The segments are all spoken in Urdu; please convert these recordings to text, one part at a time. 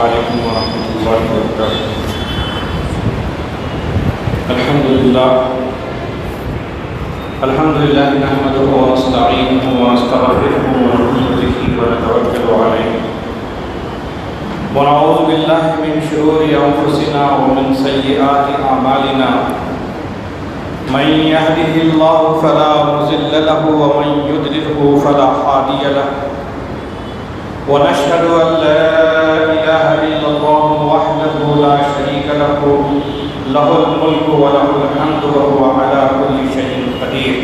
علیکم ورحمۃ اللہ وبرکاتہ۔ الحمدللہ نحمدہ ونستعینہ ونستغفرہ ونؤمن بہ ونتوکل علیہ ونعوذ باللہ من شرور انفسنا ومن سیئات اعمالنا من يهده الله فلا مضل له ومن يضلل فلا هادي له ونشهد أن لا إله إلا الله وحده لا شريك له له الملك وله الحمد وهو على كل شيء قدير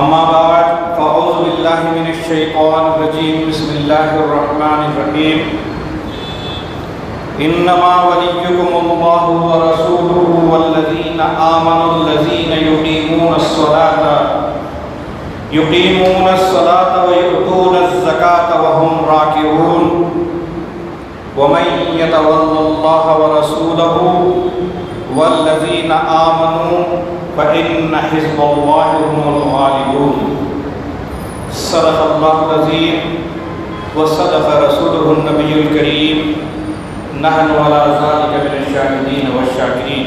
أما بعد فأعوذ بالله من الشيطان الرجيم بسم الله الرحمن الرحيم إنما وليكم الله ورسوله والذين آمنوا الذين يقيمون الصلاة ويؤتون الزكاة وهم راكعون ومن يتول الله ورسوله والذين آمنوا فإن حزب الله هم الغالبون صدق الله العظيم وصدق رسوله النبي الكريم نحن على ذلك من الشاهدين والشاكرين۔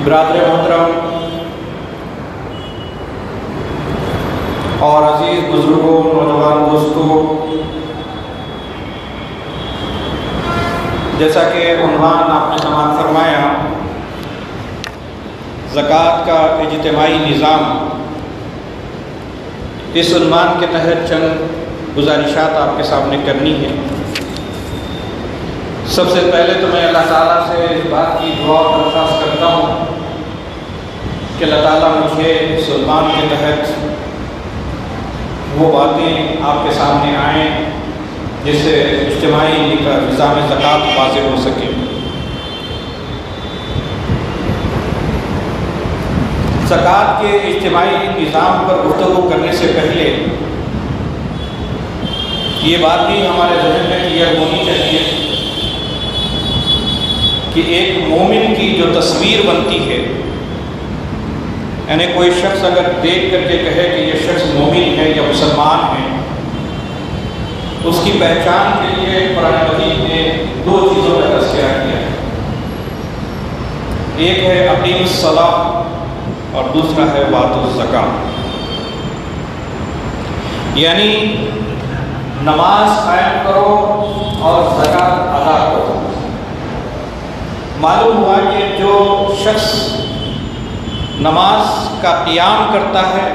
برادر محترم اور عزیز بزرگوں، نوجوان دوستوں، جیسا کہ عنوان آپ نے سماعت فرمایا، زکوٰۃ کا اجتماعی نظام، اس عنوان کے تحت چند گزارشات آپ کے سامنے کرنی ہے۔ سب سے پہلے تو میں اللہ تعالیٰ سے اس بات کی دعا و درخواست کرتا ہوں کہ اللہ تعالیٰ مجھے اس عنوان کے تحت وہ باتیں آپ کے سامنے آئیں جس سے اجتماعی نظام زکوٰۃ واضح ہو سکے۔ زکوٰۃ کے اجتماعی نظام پر گفتگو کرنے سے پہلے یہ بات بھی ہمارے ذہن میں کلیئر ہونی چاہیے کہ ایک مومن کی جو تصویر بنتی ہے، یعنی کوئی شخص اگر دیکھ کر کے کہے کہ یہ شخص مومن ہے یا مسلمان ہے، اس کی پہچان کے لیے قرآن مجید نے دو چیزوں کا تذکرہ کیا ہے۔ ایک ہے اقیم الصلاۃ اور دوسرا ہے وآتوا الزکاۃ، یعنی نماز قائم کرو اور زکوٰۃ ادا کرو۔ معلوم ہوا کہ جو شخص نماز کا قیام کرتا ہے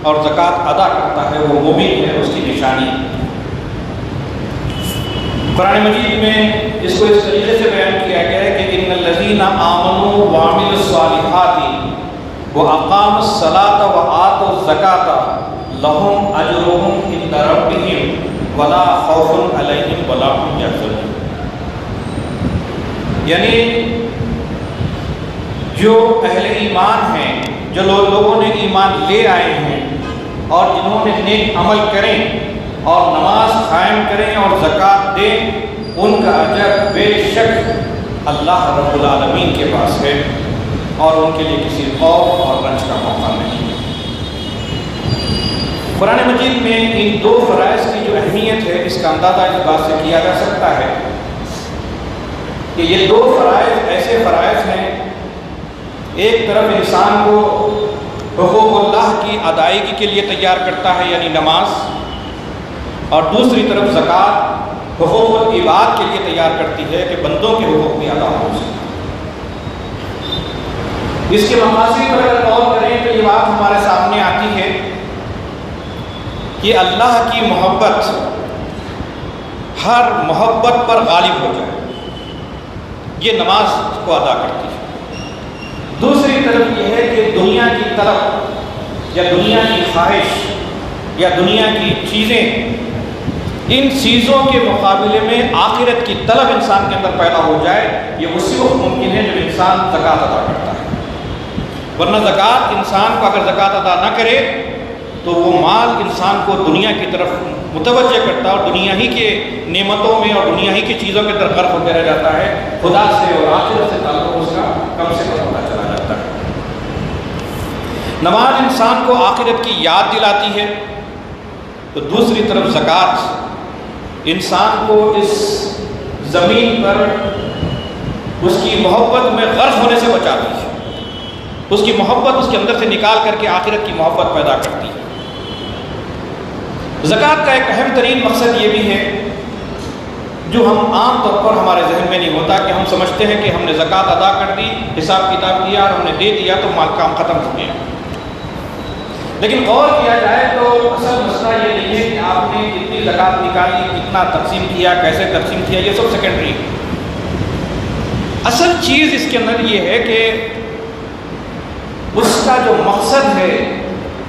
اور زکوٰۃ ادا کرتا ہے وہ مومن ہے، اس کی نشانی ہے۔ قرآن مجید میں اس کو اس طریقے سے بیان کیا گیا ہے کہ ان الذین آمنوا وعملوا الصالحات واقاموا الصلاۃ وآتوا الزکاۃ لہم اجرہم عند ربہم ولا خوف علیہم ولا هم یحزنون، یعنی جو اہل ایمان ہیں، جو لوگوں نے ایمان لے آئے ہیں اور جنہوں نے نیک عمل کریں اور نماز قائم کریں اور زکوٰۃ دیں، ان کا اجر بے شک اللہ رب العالمین کے پاس ہے اور ان کے لیے کسی خوف اور رنج کا موقع نہیں۔ قرآن مجید میں ان دو فرائض کی جو اہمیت ہے، اس کا اندازہ اس بات سے کیا جا سکتا ہے کہ یہ دو فرائض ایسے فرائض ہیں، ایک طرف انسان کو حقوق اللہ کی ادائیگی کے لیے تیار کرتا ہے یعنی نماز، اور دوسری طرف زکوٰۃ حقوق العباد کے لیے تیار کرتی ہے کہ بندوں کے حقوق بھی ادا ہو سکیں۔ اس کے مقاصد پر اگر غور کریں تو یہ بات ہمارے سامنے آتی ہے کہ اللہ کی محبت ہر محبت پر غالب ہو جائے، یہ نماز کو ادا کرتی ہے۔ دوسری طرف یہ ہے کہ دنیا کی طلب یا دنیا کی خواہش یا دنیا کی چیزیں، ان چیزوں کے مقابلے میں آخرت کی طلب انسان کے اندر پیدا ہو جائے، یہ اسی وقت ممکن ہے جب انسان زکوٰۃ ادا کرتا ہے۔ ورنہ زکوٰۃ انسان کو اگر زکوٰۃ ادا نہ کرے تو وہ مال انسان کو دنیا کی طرف متوجہ کرتا ہے اور دنیا ہی کے نعمتوں میں اور دنیا ہی کی چیزوں کے اندر غرق ہوتے رہ جاتا ہے، خدا سے اور آخرت سے تعلق اس کا کم سے کم ہوتا چلا جاتا ہے۔ نماز انسان کو آخرت کی یاد دلاتی ہے، تو دوسری طرف زکوٰۃ انسان کو اس زمین پر اس کی محبت میں غرق ہونے سے بچاتی ہے، اس کی محبت اس کے اندر سے نکال کر کے آخرت کی محبت پیدا کرتی ہے۔ زکوٰۃ کا ایک اہم ترین مقصد یہ بھی ہے جو ہم عام طور پر ہمارے ذہن میں نہیں ہوتا، کہ ہم سمجھتے ہیں کہ ہم نے زکوٰۃ ادا کر دی، حساب کتاب کیا اور ہم نے دے دیا تو مال کام ختم ہو گیا۔ لیکن غور کیا جائے تو اصل مسئلہ یہ نہیں ہے کہ آپ نے کتنی زکوٰۃ نکالی، کتنا تقسیم کیا، کیسے تقسیم کیا، یہ سب سیکنڈری ہے۔ اصل چیز اس کے اندر یہ ہے کہ اس کا جو مقصد ہے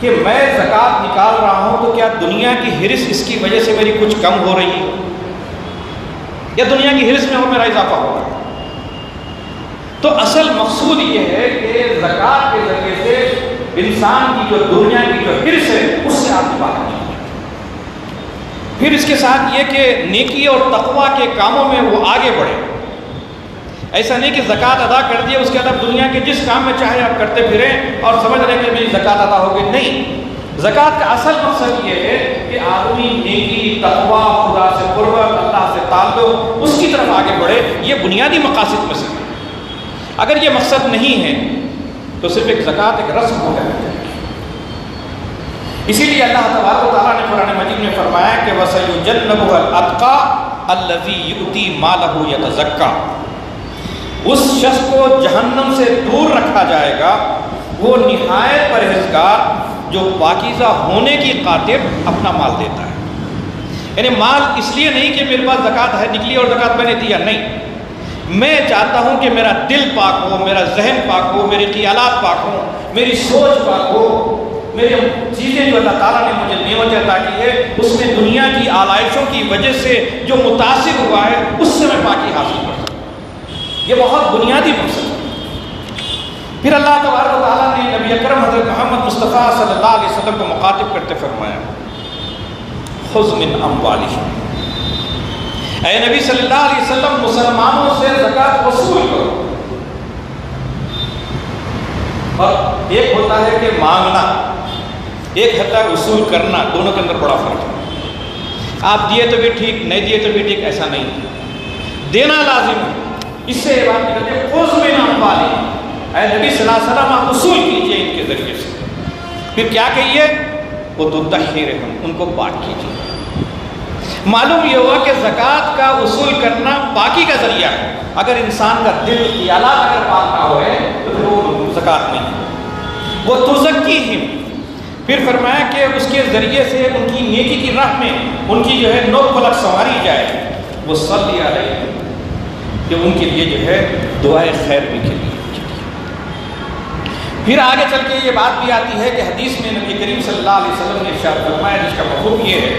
کہ میں زکوٰۃ نکال رہا ہوں تو کیا دنیا کی حرص اس کی وجہ سے میری کچھ کم ہو رہی ہے، یا دنیا کی حرص میں میرا اضافہ ہو رہا ہے؟ تو اصل مقصود یہ ہے کہ زکوٰۃ کے ذریعے سے انسان کی جو دنیا کی جو حرص ہے اس سے آپ کی بات نہیں۔ پھر اس کے ساتھ یہ کہ نیکی اور تقویٰ کے کاموں میں وہ آگے بڑھے۔ ایسا نہیں کہ زکوٰۃ ادا کر دیا اس کے بعد دنیا کے جس کام میں چاہے آپ کرتے پھریں اور سمجھ رہے کہ میری زکوٰۃ ادا ہو گئی، نہیں۔ زکوٰۃ کا اصل مقصد یہ ہے کہ آدمی نیکی، تقویٰ، خدا سے قربت، اللہ سے تعلق، اس کی طرف آگے بڑھے۔ یہ بنیادی مقاصد میں سے ہے۔ اگر یہ مقصد نہیں ہے تو صرف ایک زکوٰۃ ایک رسم ہو جائے گی۔ اسی لیے اللہ تبارک و تعالیٰ نے قرآن مجید میں فرمایا کہ وَسَيُجَنَّبُهَا الْأَتْقَى الَّذِي يُؤْتِي مَالَهُ يَتَزَكَّى، اس شخص کو جہنم سے دور رکھا جائے گا وہ نہایت پرہیزگار جو پاکیزہ ہونے کی خاطر اپنا مال دیتا ہے۔ یعنی مال اس لیے نہیں کہ میرے پاس زکوٰۃ ہے نکلی اور زکوٰۃ میں نے دیا، نہیں، میں چاہتا ہوں کہ میرا دل پاک ہو، میرا ذہن پاک ہو، میرے خیالات پاک ہوں، میری سوچ پاک ہو، میری چیزیں جو اللہ تعالیٰ نے مجھے نعمت عطا کی ہے اس میں دنیا کی آلائشوں کی وجہ سے جو متاثر ہوا ہے اس سے میں پاکی حاصل کروں۔ یہ بہت بنیادی مقصد ہے۔ پھر اللہ تبارک و تعالیٰ نے نبی اکرم حضرت محمد مصطفیٰ صلی اللہ علیہ وسلم کو مخاطب کرتے فرمایا خذ من اموالہم، اے نبی صلی اللہ علیہ وسلم مسلمانوں سے زکوٰۃ وصول کرو۔ اور ایک ہوتا ہے کہ مانگنا، ایک ہوتا ہے وصول کرنا، دونوں کے اندر بڑا فرق ہے۔ آپ دیے تو بھی ٹھیک، نہیں دیے تو بھی ٹھیک، ایسا نہیں ہے، دینا لازم ہے۔ اس سے یہ بات نہیں کرتے خذ من اموالہم، اے نبی صلی اللہ علیہ وسلم آپ وصول کیجئے ان کے ذریعے سے۔ پھر کیا کہیے؟ وَتُطَہِّرْهُمْ، ان کو پاک کیجئے۔ معلوم یہ ہوا کہ زکوٰۃ کا وصول کرنا پاکی کا ذریعہ ہے۔ اگر انسان کا دل، خیالات اگر پاک نہ ہوئے تو پھر وہ زکوٰۃ نہیں ہے۔ وَتُزَكِّيهِمْ، پھر فرمایا کہ اس کے ذریعے سے ان کی نیکی کی راہ میں ان کی جو ہے نوک پلک سنواری جائے۔ وَصَلِّ عَلَيْهِمْ، کہ ان کے لیے جو ہے دعائے خیر بھی کے لیے۔ پھر آگے چل کے یہ بات بھی آتی ہے کہ حدیث میں نبی کریم صلی اللہ علیہ وسلم نے ارشاد فرمایا، جس کا مفہوم یہ ہے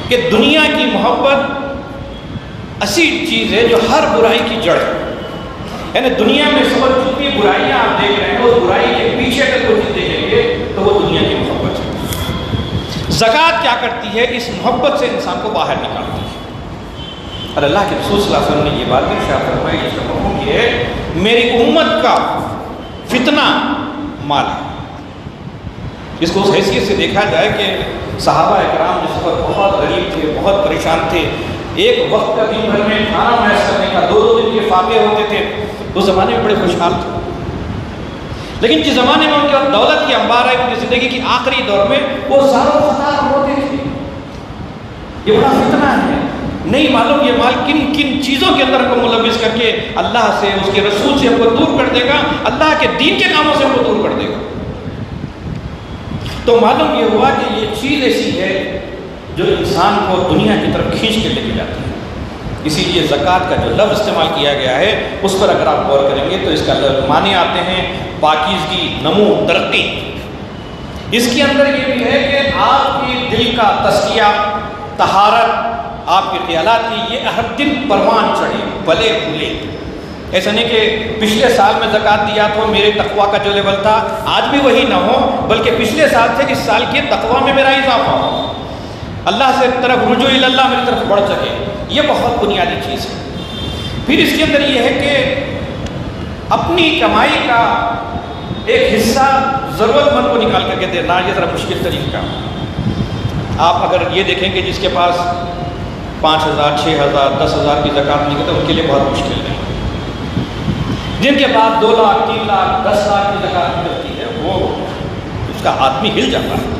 کہ دنیا کی محبت ایسی چیز ہے جو ہر برائی کی جڑ ہے۔ یعنی دنیا میں سب جتنی برائیاں آپ دیکھ رہے ہیں اس برائی کے پیچھے اگر کوئی دیکھیں گے تو وہ دنیا کی محبت ہے۔ زکوٰۃ کیا کرتی ہے؟ اس محبت سے انسان کو باہر نکالتی ہے۔ اور اللہ کے رسول صلی اللہ علیہ وسلم نے یہ بات بھی ارشاد فرمائی، جس کا مفہوم یہ ہے میری امت کا فتنہ مال ہے۔ اس کو اس حیثیت سے دیکھا جائے کہ صحابہ اکرام جس وقت بہت غریب تھے، بہت پریشان تھے، ایک وقت کا دن بھر میں کھانا میسر نہیں تھا، دو دن کے فاقے ہوتے تھے، اس زمانے میں بڑے خوشحال تھے۔ لیکن جس زمانے میں ان کی دولت کی انبار آئی، ان کی زندگی کی آخری دور میں وہ زاروں خطار ہوتے تھے۔ یہ بڑا فتنہ ہے، نہیں معلوم یہ مال کن کن چیزوں کے اندر ہم کو ملوث کر کے اللہ سے، اس کے رسول سے ہم کو دور کر دے گا، اللہ کے دین کے کاموں سے ہم کو دور کر دے گا۔ تو معلوم یہ ہوا کہ یہ چیز ایسی ہے جو انسان کو دنیا کی طرف کھینچ کے لے کے جاتی ہے۔ اسی لیے زکوٰۃ کا جو لفظ استعمال کیا گیا ہے اس پر اگر آپ غور کریں گے تو اس کا معنی آتے ہیں پاکیزگی، نمو، ترقی۔ اس کے اندر یہ بھی ہے کہ آپ کی دل کا تزکیہ، طہارت، آپ کے خیالات کی یہ ہر دن پروان چڑھے، پلے پھولے۔ ایسا نہیں کہ پچھلے سال میں زکوٰۃ دیا تو میرے تقویٰ کا جو لیول تھا آج بھی وہی نہ ہو، بلکہ پچھلے سال سے اس سال کے تقویٰ میں میرا اضافہ ہو، اللہ سے طرف رجوع اللہ میری طرف بڑھ سکے۔ یہ بہت بنیادی چیز ہے۔ پھر اس کے اندر یہ ہے کہ اپنی کمائی کا ایک حصہ ضرورت مند کو نکال کر کے دینا، یہ ذرا مشکل طریقہ۔ آپ اگر یہ دیکھیں کہ جس کے پاس 5,000 6,000 10,000 کی زکوٰۃ نہیں کرتے ان کے لیے بہت مشکل ہے. جن کے پاس 2 لاکھ 3 لاکھ 10 لاکھ کی زکوٰۃ نکلتی ہے وہ اس کا آدمی ہل جاتا ہے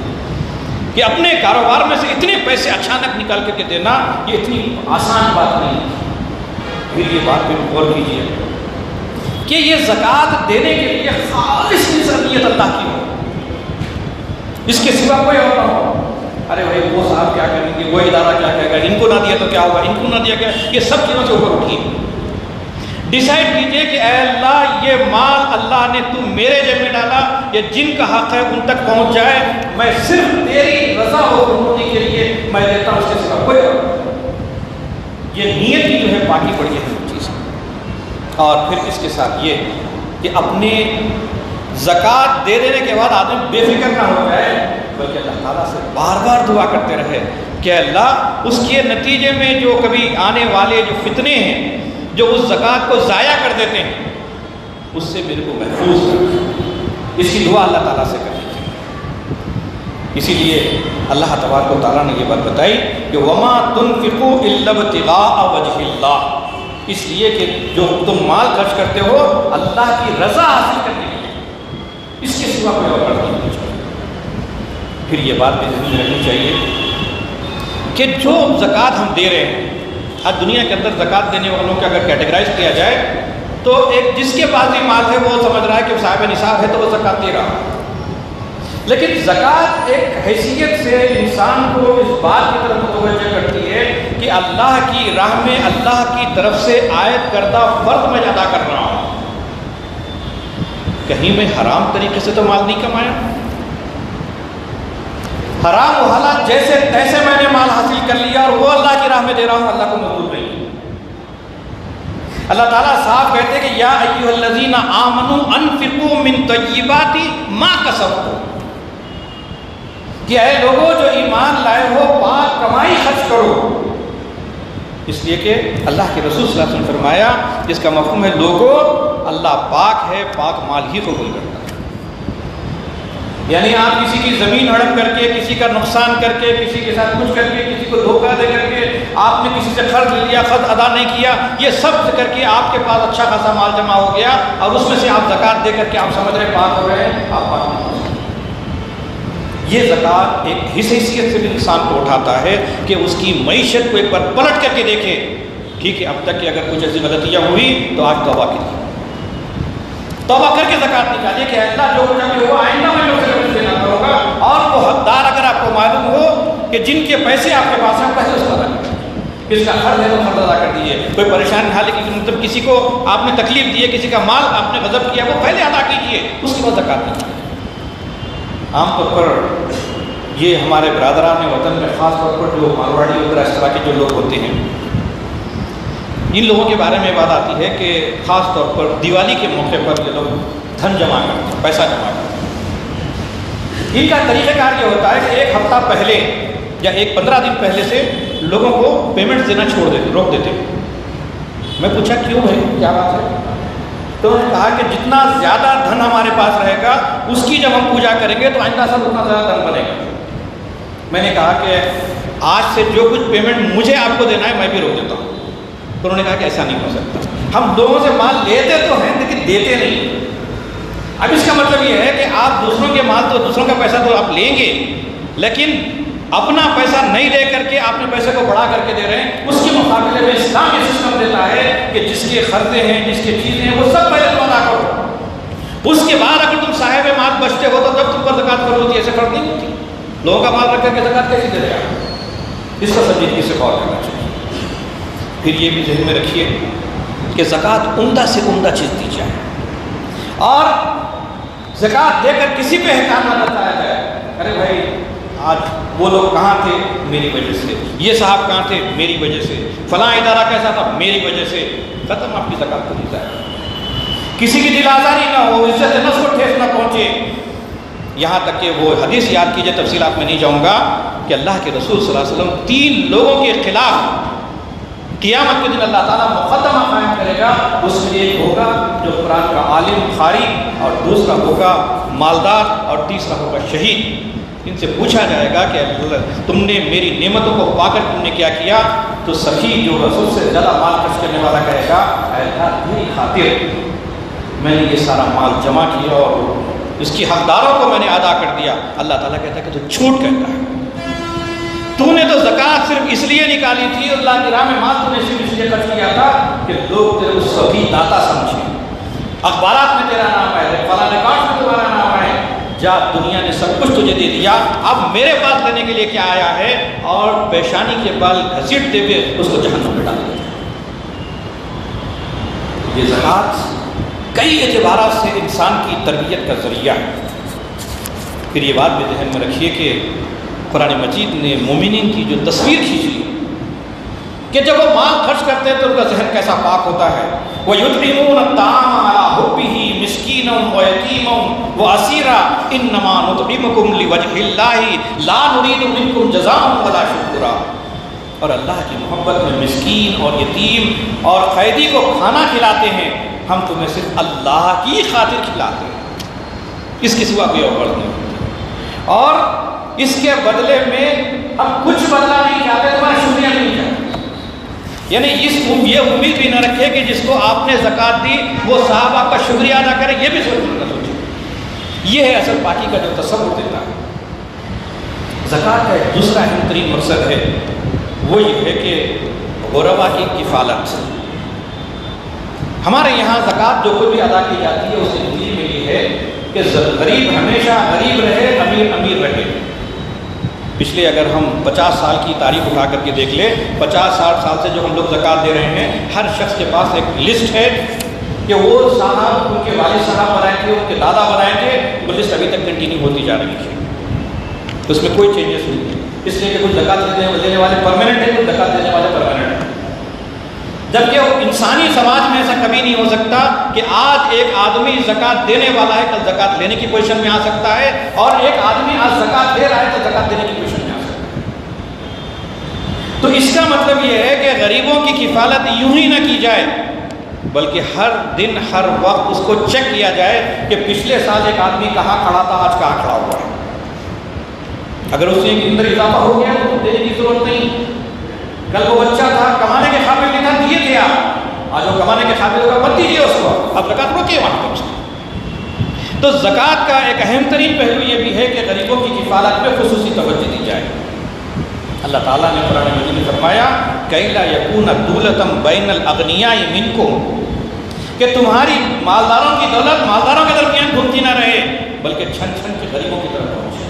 کہ اپنے کاروبار میں سے اتنے پیسے اچانک نکال کر کے دینا یہ اتنی آسان بات نہیں ہے. پھر یہ بات پہ غور کیجیے کہ یہ زکوٰۃ دینے کے لیے خالص نیت اللہ کی ہو، اس کے سوا کوئی اور نہ ہو. ارے بھائی وہ صاحب کیا کریں گے، وہ ادارہ کیا کہے گا، ان کو نہ دیا تو کیا ہوگا، ان کو نہ دیا گیا، یہ سب چیزوں سے اوپر اٹھیے. ڈیسائیڈ کیجئے کہ اے اللہ یہ مال اللہ نے تو میرے جیب میں ڈالا، یہ جن کا حق ہے ان تک پہنچ جائے، میں صرف تیری رضا و خوشنودی کے لیے میں دیتا ہوں، اس کے سوا کوئی اور. یہ نیت کی جو ہے پاکی بڑی اہم چیز ہے. اور پھر اس کے ساتھ یہ کہ اپنے زکوٰۃ دے دینے کے بعد آدمی بے فکر نہ ہو جائے بلکہ اللہ تعالیٰ سے بار بار دعا کرتے رہے کہ اللہ اس کے نتیجے میں جو کبھی آنے والے جو فتنے ہیں جو اس زکوٰۃ کو ضائع کر دیتے ہیں اس سے میرے کو محفوظ رکھ. اس کی دعا اللہ تعالیٰ سے کرنی چاہیے. اسی لیے اللہ تبارک و تعالیٰ نے یہ بات بتائی کہ وما تنفقوا الا ابتغاء وجہ اللہ، اس لیے کہ جو تم مال خرچ کرتے ہو اللہ کی رضا حاصل کرنے کے لیے، اس کے سوا کوئی اور نہیں ہونا چاہیے. پھر یہ بات بھی ذہن میں رکھنی چاہیے کہ جو زکوٰۃ ہم دے رہے ہیں، آج دنیا کے اندر زکوٰۃ دینے والوں کو اگر کیٹیگرائز کیا جائے تو ایک جس کے پاس بھی مال ہے وہ سمجھ رہا ہے کہ صاحب نصاب ہے تو وہ زکوٰۃ دے رہا. لیکن زکوٰۃ ایک حیثیت سے انسان کو اس بات کی طرف متوجہ کرتی ہے کہ اللہ کی راہ میں اللہ کی طرف سے عائد کردہ فرض میں ادا کر رہا ہوں. کہیں میں حرام طریقے سے تو مال نہیں کمایا، حرام و حلال جیسے تیسے میں نے مال حاصل کر لیا اور وہ اللہ کی راہ میں دے رہا ہوں، اللہ کو منظور نہیں. اللہ تعالیٰ صاحب کہتے ہیں کہ یا ایھا الذین آمنوا انفقوا من طیبات ما کسبتم، کہ اے لوگوں جو ایمان لائے ہو پاک کمائی خرچ کرو. اس لیے کہ اللہ کے رسول صلی اللہ علیہ وسلم نے فرمایا جس کا مفہوم ہے لوگوں اللہ پاک ہے، پاک مال ہی قبول کرتا ہے. یعنی آپ کسی کی زمین ہڑپ کر کے، کسی کا نقصان کر کے، کسی کے ساتھ کچھ کر کے، کسی کو دھوکہ دے کر کے، آپ نے کسی سے قرض لیا، قرض ادا نہیں کیا، یہ سب کر کے آپ کے پاس اچھا خاصا مال جمع ہو گیا اور اس میں سے آپ زکوٰۃ دے کر کے آپ سمجھ رہے پاک ہو رہے ہیں، آپ پاک نہیں ہو سکتے. یہ زکوٰۃ ایک اس حیثیت سے بھی انسان کو اٹھاتا ہے کہ اس کی معیشت کو ایک بار پلٹ کر کے دیکھے. ٹھیک ہے اب تک کہ اگر کچھ ایسی غلطیاں ہوئی تو آج توبہ کیجیے، توبہ کر کے زکوٰۃ نکالیے کہ اللہ جو کچھ ابھی ہوا آئندہ میں لوگ سے کچھ دینا کروں گا. اور وہ حقدار اگر آپ کو معلوم ہو کہ جن کے پیسے آپ کے پاس ہیں پہلے اس کو ادا کر دیجیے، کس کا قرض ہے تو قرض ادا کر دیجیے. کوئی پریشانی حال ہے کہ مطلب کسی کو آپ نے تکلیف دی ہے، کسی کا مال آپ نے غضب کیا، وہ پہلے ادا کیجیے، اس کے بعد زکوٰۃ دیجیے. عام طور پر یہ ہمارے برادران وطن میں خاص طور پر جو مارواڑی وغیرہ اس طرح کے جو لوگ ہوتے ہیں ان لوگوں کے بارے میں بات آتی ہے کہ خاص طور پر دیوالی کے موقع پر یہ لوگ دھن جمع کرتے ہیں، پیسہ جمع کرتے ہیں. ان کا طریقہ کار یہ ہوتا ہے کہ ایک ہفتہ پہلے یا 15 دن پہلے سے لوگوں کو پیمنٹ دینا چھوڑ دیتے، روک دیتے. میں پوچھا کیوں ہے، کیا بات ہے؟ تو انہوں نے کہا کہ جتنا زیادہ دھن ہمارے پاس رہے گا اس کی جب ہم پوجا کریں گے تو آئندہ سال اتنا زیادہ دھن بنے گا. میں نے کہا کہ آج سے جو کچھ پیمنٹ مجھے آپ کو دینا ہے میں بھی روک دیتا ہوں. تو انہوں نے کہا کہ ایسا نہیں ہو سکتا، ہم لوگوں سے مال لیتے تو ہیں لیکن دیتے نہیں. اب اس کا مطلب یہ ہے کہ آپ دوسروں کے مال تو دوسروں کا پیسہ تو آپ لیں گے لیکن اپنا پیسہ نہیں دے کر کے آپ نے پیسے کو بڑھا کر کے دے رہے ہیں. اس کے مقابلے میں اسلام یہ سسٹم دیتا ہے کہ جس کے قرضے ہیں، جس کے چیزیں ہیں وہ سب پہلے تم ادا کرو، اس کے بعد اگر تم صاحب مال بچتے ہو تو جب تم پر زکوٰۃ کرو ہوتی ہے. ایسے فرق نہیں ہوتی. لوگوں کا مال رکھ کر کے زکوٰۃ کیسے دے رہے ہیں؟ اس پر سنجیدگی سے غور کرنا چاہیے. پھر یہ بھی ذہن میں رکھیے کہ زکوٰۃ عمدہ سے عمدہ چیز دی جائے اور زکوٰۃ دے کر کسی پہ احکام نہ لگایا جائے. ارے بھائی آج وہ لوگ کہاں تھے؟ میری وجہ سے. یہ صاحب کہاں تھے؟ میری وجہ سے. فلاں ادارہ کیسا تھا؟ میری وجہ سے. ختم، آپ کی زکوٰۃ کو دی جائے. کسی کی دل آزاری نہ ہو، عزت نفس کو ٹھیس نہ پہنچے. یہاں تک کہ وہ حدیث یاد کیجئے، تفصیلات میں نہیں جاؤں گا، کہ اللہ کے رسول صلی اللہ علیہ وسلم 3 لوگوں کے خلاف قیامت کے دن اللہ تعالیٰ مقدمہ قائم کرے گا. اس میں ایک ہوگا جو قرآن کا عالم قاری، اور دوسرا ہوگا مالدار، اور تیسرا ہوگا شہید. ان سے پوچھا جائے گا کہ تم نے میری نعمتوں کو پا کر تم نے کیا کیا؟ تو سخی جو رسول سے زیادہ مال خرچ کرنے والا کہے گا اے اللہ تیری خاطر میں نے یہ سارا مال جمع کیا اور اس کی حقداروں کو میں نے ادا کر دیا۔ اللہ تعالیٰ کہتا ہے کہ تو جھوٹ کہتا ہے، تو نے تو زکوٰۃ صرف اس لیے نکالی تھی، اللہ کی راہ میں مال تو نے صرف اس لیے خرچ کیا تھا کہ لوگ تیرے کو سخی داتا سمجھیں، اخبارات میں تیرا نام آئے، فلاں ریکارڈ میں تمہارا نام آئے، جا دنیا نے سب کچھ تجھے دے دیا، اب میرے پاس لینے کے لیے کیا آیا ہے؟ اور پیشانی کے بال گھسیٹتے ہوئے اس کو جہنم میں ڈال دیا۔ یہ زکوٰۃ کئی اعتبارات سے انسان کی تربیت کا ذریعہ ہے۔ پھر یہ بات بھی ذہن میں رکھیے کہ قرآن مجید نے مومنین کی جو تصویر کھینچی کہ جب وہ مال خرچ کرتے ہیں تو ان کا ذہن کیسا پاک ہوتا ہے۔ وَيُطْعِمُونَ الطَّعَامَ عَلَىٰ حُبِّهِ مِسْكِينًا وَيَتِيمًا وَأَسِيرًا إِنَّمَا نُطْعِمُكُمْ لِوَجْهِ اللَّهِ لَا نُرِيدُ مِنكُمْ جَزَاءً وَلَا شُكُورًا۔ اور اللہ کی محبت میں مسکین اور یتیم اور قیدی کو کھانا کھلاتے ہیں، ہم تمہیں صرف اللہ کی خاطر کھلاتے ہیں، اس کے سوا کوئی اور غرض نہیں ہوتی، اور اس کے بدلے میں ہم کچھ بدلہ نہیں چاہتے، تمہارا شکریہ نہیں چاہتے۔ یعنی یہ امید بھی نہ رکھے کہ جس کو آپ نے زکوٰۃ دی وہ صاحب آپ کا شکریہ ادا کرے، یہ بھی نہ سوچے۔ یہ ہے اصل پاکی کا جو تصور دیتا ہے۔ زکوٰۃ کا ایک دوسرا اہم ترین مقصد ہے، وہ یہ ہے کہ غربا کی کفالت۔ ہمارے یہاں زکوٰۃ جو کوئی بھی ادا کی جاتی ہے اس کی دلیل میں یہ ہے کہ غریب ہمیشہ غریب رہے، امیر امیر رہے۔ پچھلے اگر ہم 50 سال کی تاریخ اٹھا کر کے دیکھ لیں، 50-60 سال سے جو ہم لوگ زکوٰۃ دے رہے ہیں، ہر شخص کے پاس ایک لسٹ ہے کہ وہ صاحب ان کے والد صاحب بنائے تھے، ان کے دادا بنائے تھے، وہ لسٹ ابھی تک کنٹینیو ہوتی جا رہی ہے، اس میں کوئی چینجز نہیں ہے، اس لیے کہ کچھ زکوٰۃ دینے والے پرماننٹ ہیں، کچھ زکوٰۃ دینے والے پرماننٹ ہیں۔ جبکہ انسانی سماج میں ایسا کبھی نہیں ہو سکتا کہ آج ایک آدمی زکوٰۃ دینے والا ہے، کل زکوٰۃ لینے کی پوزیشن میں آ سکتا ہے، اور ایک آدمی آج زکوٰۃ دے رہا ہے تو زکوٰۃ دینے کی پوزیشن میں آ سکتا ہے۔ تو اس کا مطلب یہ ہے کہ غریبوں کی کفالت یوں ہی نہ کی جائے، بلکہ ہر دن ہر وقت اس کو چیک کیا جائے کہ پچھلے سال ایک آدمی کہاں کھڑا تھا، آج کہاں کھڑا ہوا ہے۔ اگر اس کے اندر اضافہ ہو گیا تو دینے کی ضرورت نہیں۔ کل وہ بچہ تھا، کمانے کے قابل نہیں تھا، دیے تھے آپ، آج وہ کمانے کے قابل ہوگا، مت دیجیے اس کو، اب زکوٰۃ روکیے وہاں کم سے کم۔ تو زکوٰۃ کا ایک اہم ترین پہلو یہ بھی ہے کہ غریبوں کی کفالت میں خصوصی توجہ دی جائے۔ اللہ تعالیٰ نے قرآن مجید میں فرمایا کَإِ لَا يَكُونَ دُولَةً بَيْنَ الْأَغْنِيَاءِ مِنكُمْ، کہ تمہاری مالداروں کی دولت مالداروں کے درمیان گھومتی نہ رہے، بلکہ چھن چھن کے غریبوں کی طرف پہنچے۔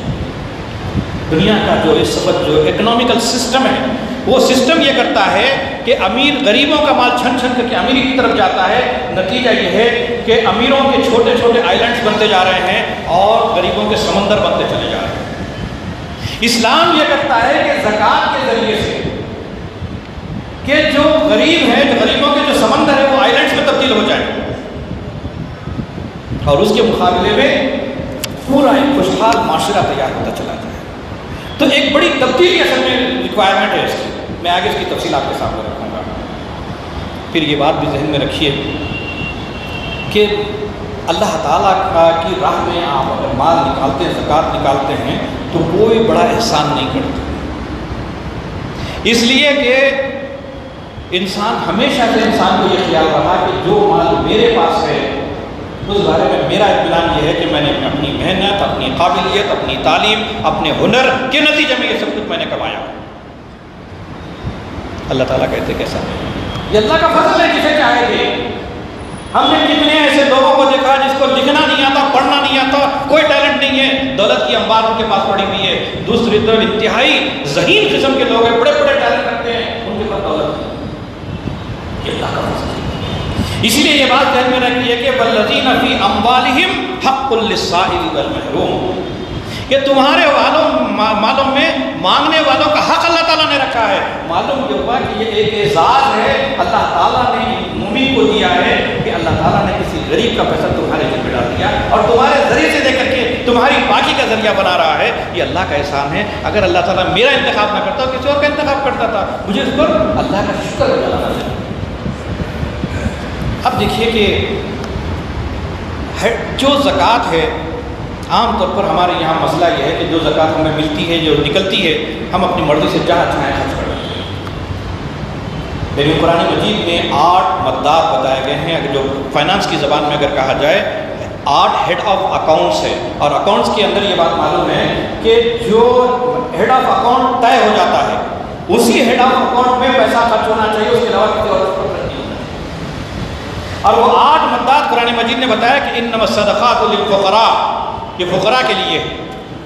دنیا کا جو اس وقت جو اکنامیکل سسٹم ہے، وہ سسٹم یہ کرتا ہے کہ امیر غریبوں کا مال چھن چھن کر کے امیری کی طرف جاتا ہے۔ نتیجہ یہ ہے کہ امیروں کے چھوٹے چھوٹے آئلینڈز بنتے جا رہے ہیں اور غریبوں کے سمندر بنتے چلے جا رہے ہیں۔ اسلام یہ کرتا ہے کہ زکوٰۃ کے ذریعے سے کہ جو غریب ہیں، غریبوں کے جو سمندر ہے وہ آئلینڈز میں تبدیل ہو جائے، اور اس کے مقابلے میں پورا ایک خوشحال معاشرہ تیار ہوتا چلا جائے۔ تو ایک بڑی تبدیلی اصل میں ریکوائرمنٹ ہے اس کی، میں آگے اس کی تفصیل آپ کے سامنے رکھوں گا۔ پھر یہ بات بھی ذہن میں رکھیے کہ اللہ تعالیٰ کی راہ میں آپ اگر مال نکالتے ہیں، زکوٰۃ نکالتے ہیں، تو کوئی بڑا احسان نہیں کرتے، اس لیے کہ انسان ہمیشہ سے انسان کو یہ خیال رہا کہ جو مال میرے پاس ہے اس بارے میں میرا اطمینان یہ ہے کہ میں نے اپنی محنت، اپنی قابلیت، اپنی تعلیم، اپنے ہنر کے نتیجے میں یہ سب کچھ میں نے کمایا۔ اللہ تعالیٰ کہتے کیسا ہے؟ یہ اللہ کا فضل ہے، جسے چاہے گے۔ ہم نے کتنے ایسے لوگوں کو دیکھا جس کو لکھنا نہیں آتا، پڑھنا نہیں آتا، کوئی ٹیلنٹ نہیں ہے، دولت کی انبار ان کے پاس پڑی ہوئی ہے۔ دوسری طرف انتہائی ذہین قسم کے لوگ ہیں، بڑے بڑے ٹیلنٹ رکھتے ہیں، ان کے پاس دولت نہیں۔ یہ اللہ کا فضل ہے۔ اس لیے یہ بات ذہن میں رکھیے کہ والذین فی اموالہم حق للسائل والمحروم، کہ تمہارے مالوں میں مانگنے والوں کا حق اللہ تعالیٰ نے رکھا ہے۔ معلوم یہ ہوا کہ یہ ایک اعزاز ہے اللہ تعالیٰ نے مومن کو دیا ہے کہ اللہ تعالیٰ نے کسی غریب کا پیسہ تمہارے جیب میں ڈال دیا اور تمہارے ذریعے سے دے کر کے تمہاری پاکی کا ذریعہ بنا رہا ہے۔ یہ اللہ کا احسان ہے۔ اگر اللہ تعالیٰ میرا انتخاب نہ کرتا کسی اور کا انتخاب کرتا تھا، مجھے اس پر اللہ کا شکر ادا کرنا چاہیے۔ اب دیکھیے کہ جو زکوٰۃ ہے عام طور پر ہمارے یہاں مسئلہ یہ ہے کہ جو زکوٰۃ ہمیں ملتی ہے، جو نکلتی ہے، ہم اپنی مرضی سے جہاں چاہیں خرچ کر لیتے ہیں۔ لیکن قرآن مجید میں 8 مدات بتائے گئے ہیں، اگر جو فائنانس کی زبان میں اگر کہا جائے 8 ہیڈ آف اکاؤنٹس ہے، اور اکاؤنٹس کے اندر یہ بات معلوم ہے کہ جو ہیڈ آف اکاؤنٹ طے ہو جاتا ہے اسی ہیڈ آف اکاؤنٹ میں پیسہ خرچ ہونا چاہیے، اس کے علاوہ کسی اور پر نہیں ہونا چاہیے۔ اور وہ 8 مدات قرآن مجید نے بتایا کہ انما الصدقات للفقراء، یہ فقراء کے لیے،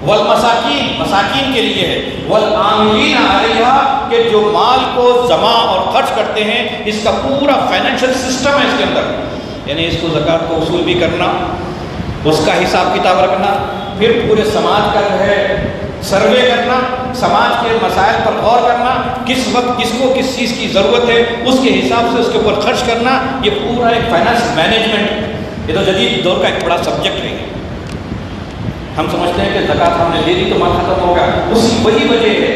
والمساکین، مساکین کے لیے ہے، والعاملین علیہا، کہ جو مال کو جمع اور خرچ کرتے ہیں، اس کا پورا فائنینشیل سسٹم ہے اس کے اندر، یعنی اس کو زکوٰۃ کو وصول بھی کرنا، اس کا حساب کتاب رکھنا، پھر پورے سماج کا جو ہے سروے کرنا، سماج کے مسائل پر غور کرنا، کس وقت کس کو کس چیز کی ضرورت ہے، اس کے حساب سے اس کے اوپر خرچ کرنا، یہ پورا ایک فائنانس مینجمنٹ، یہ تو جدید دور کا ایک بڑا سبجیکٹ ہے۔ ہم سمجھتے ہیں کہ زکوٰۃ ہم نے دے دی تو مال ختم ہوگا، اسی وہی وجہ ہے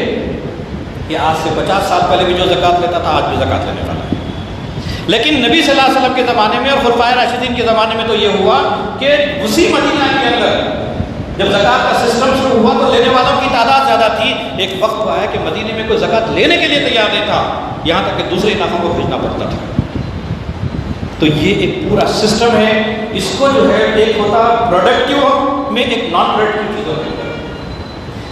کہ آج سے 50 سال پہلے بھی جو زکوٰۃ لیتا تھا آج بھی زکوٰۃ لینے والا ہے۔ لیکن نبی صلی اللہ علیہ وسلم کے زمانے میں اور خلفائے راشدین کے زمانے میں تو یہ ہوا کہ اسی مدینہ کے اندر جب زکوٰۃ کا سسٹم شروع ہوا تو لینے والوں کی تعداد زیادہ تھی، ایک وقت آیا کہ مدینے میں کوئی زکوٰۃ لینے کے لیے تیار نہیں تھا، یہاں تک کہ دوسرے علاقوں کو بھیجنا پڑتا تھا۔ تو یہ ایک پورا سسٹم ہے، اس کو جو ہے ایک ہوتا پروڈکٹیو میں، ایک نان پروڈکٹیو چیزوں کے اندر۔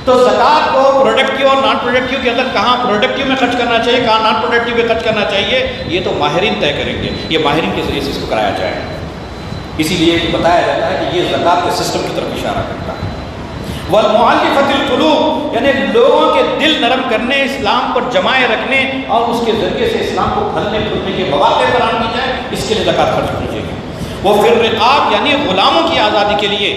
تو زکوٰۃ کو پروڈکٹیو اور نان پروڈکٹیو کے اندر کہاں پروڈکٹیو میں خرچ کرنا چاہیے، کہاں نان پروڈکٹیو میں خرچ کرنا چاہیے، یہ تو ماہرین طے کریں گے، یہ ماہرین کے ذریعے سے اس کو کرایا جائے۔ اسی لیے بتایا جاتا ہے کہ یہ زکوٰۃ کے سسٹم کی طرف اشارہ کرتا ہے۔ والمؤلفۃ القلوب، یعنی لوگوں کے دل نرم کرنے، اسلام پر جمائے رکھنے اور اس کے ذریعے سے اسلام کو پھلنے پھولنے کے مواقع فراہم کی جائے، اس کے لیے زکوٰۃ خرچ ہونی چاہیے۔ وہ فی الرقاب، یعنی غلاموں کی آزادی کے لیے،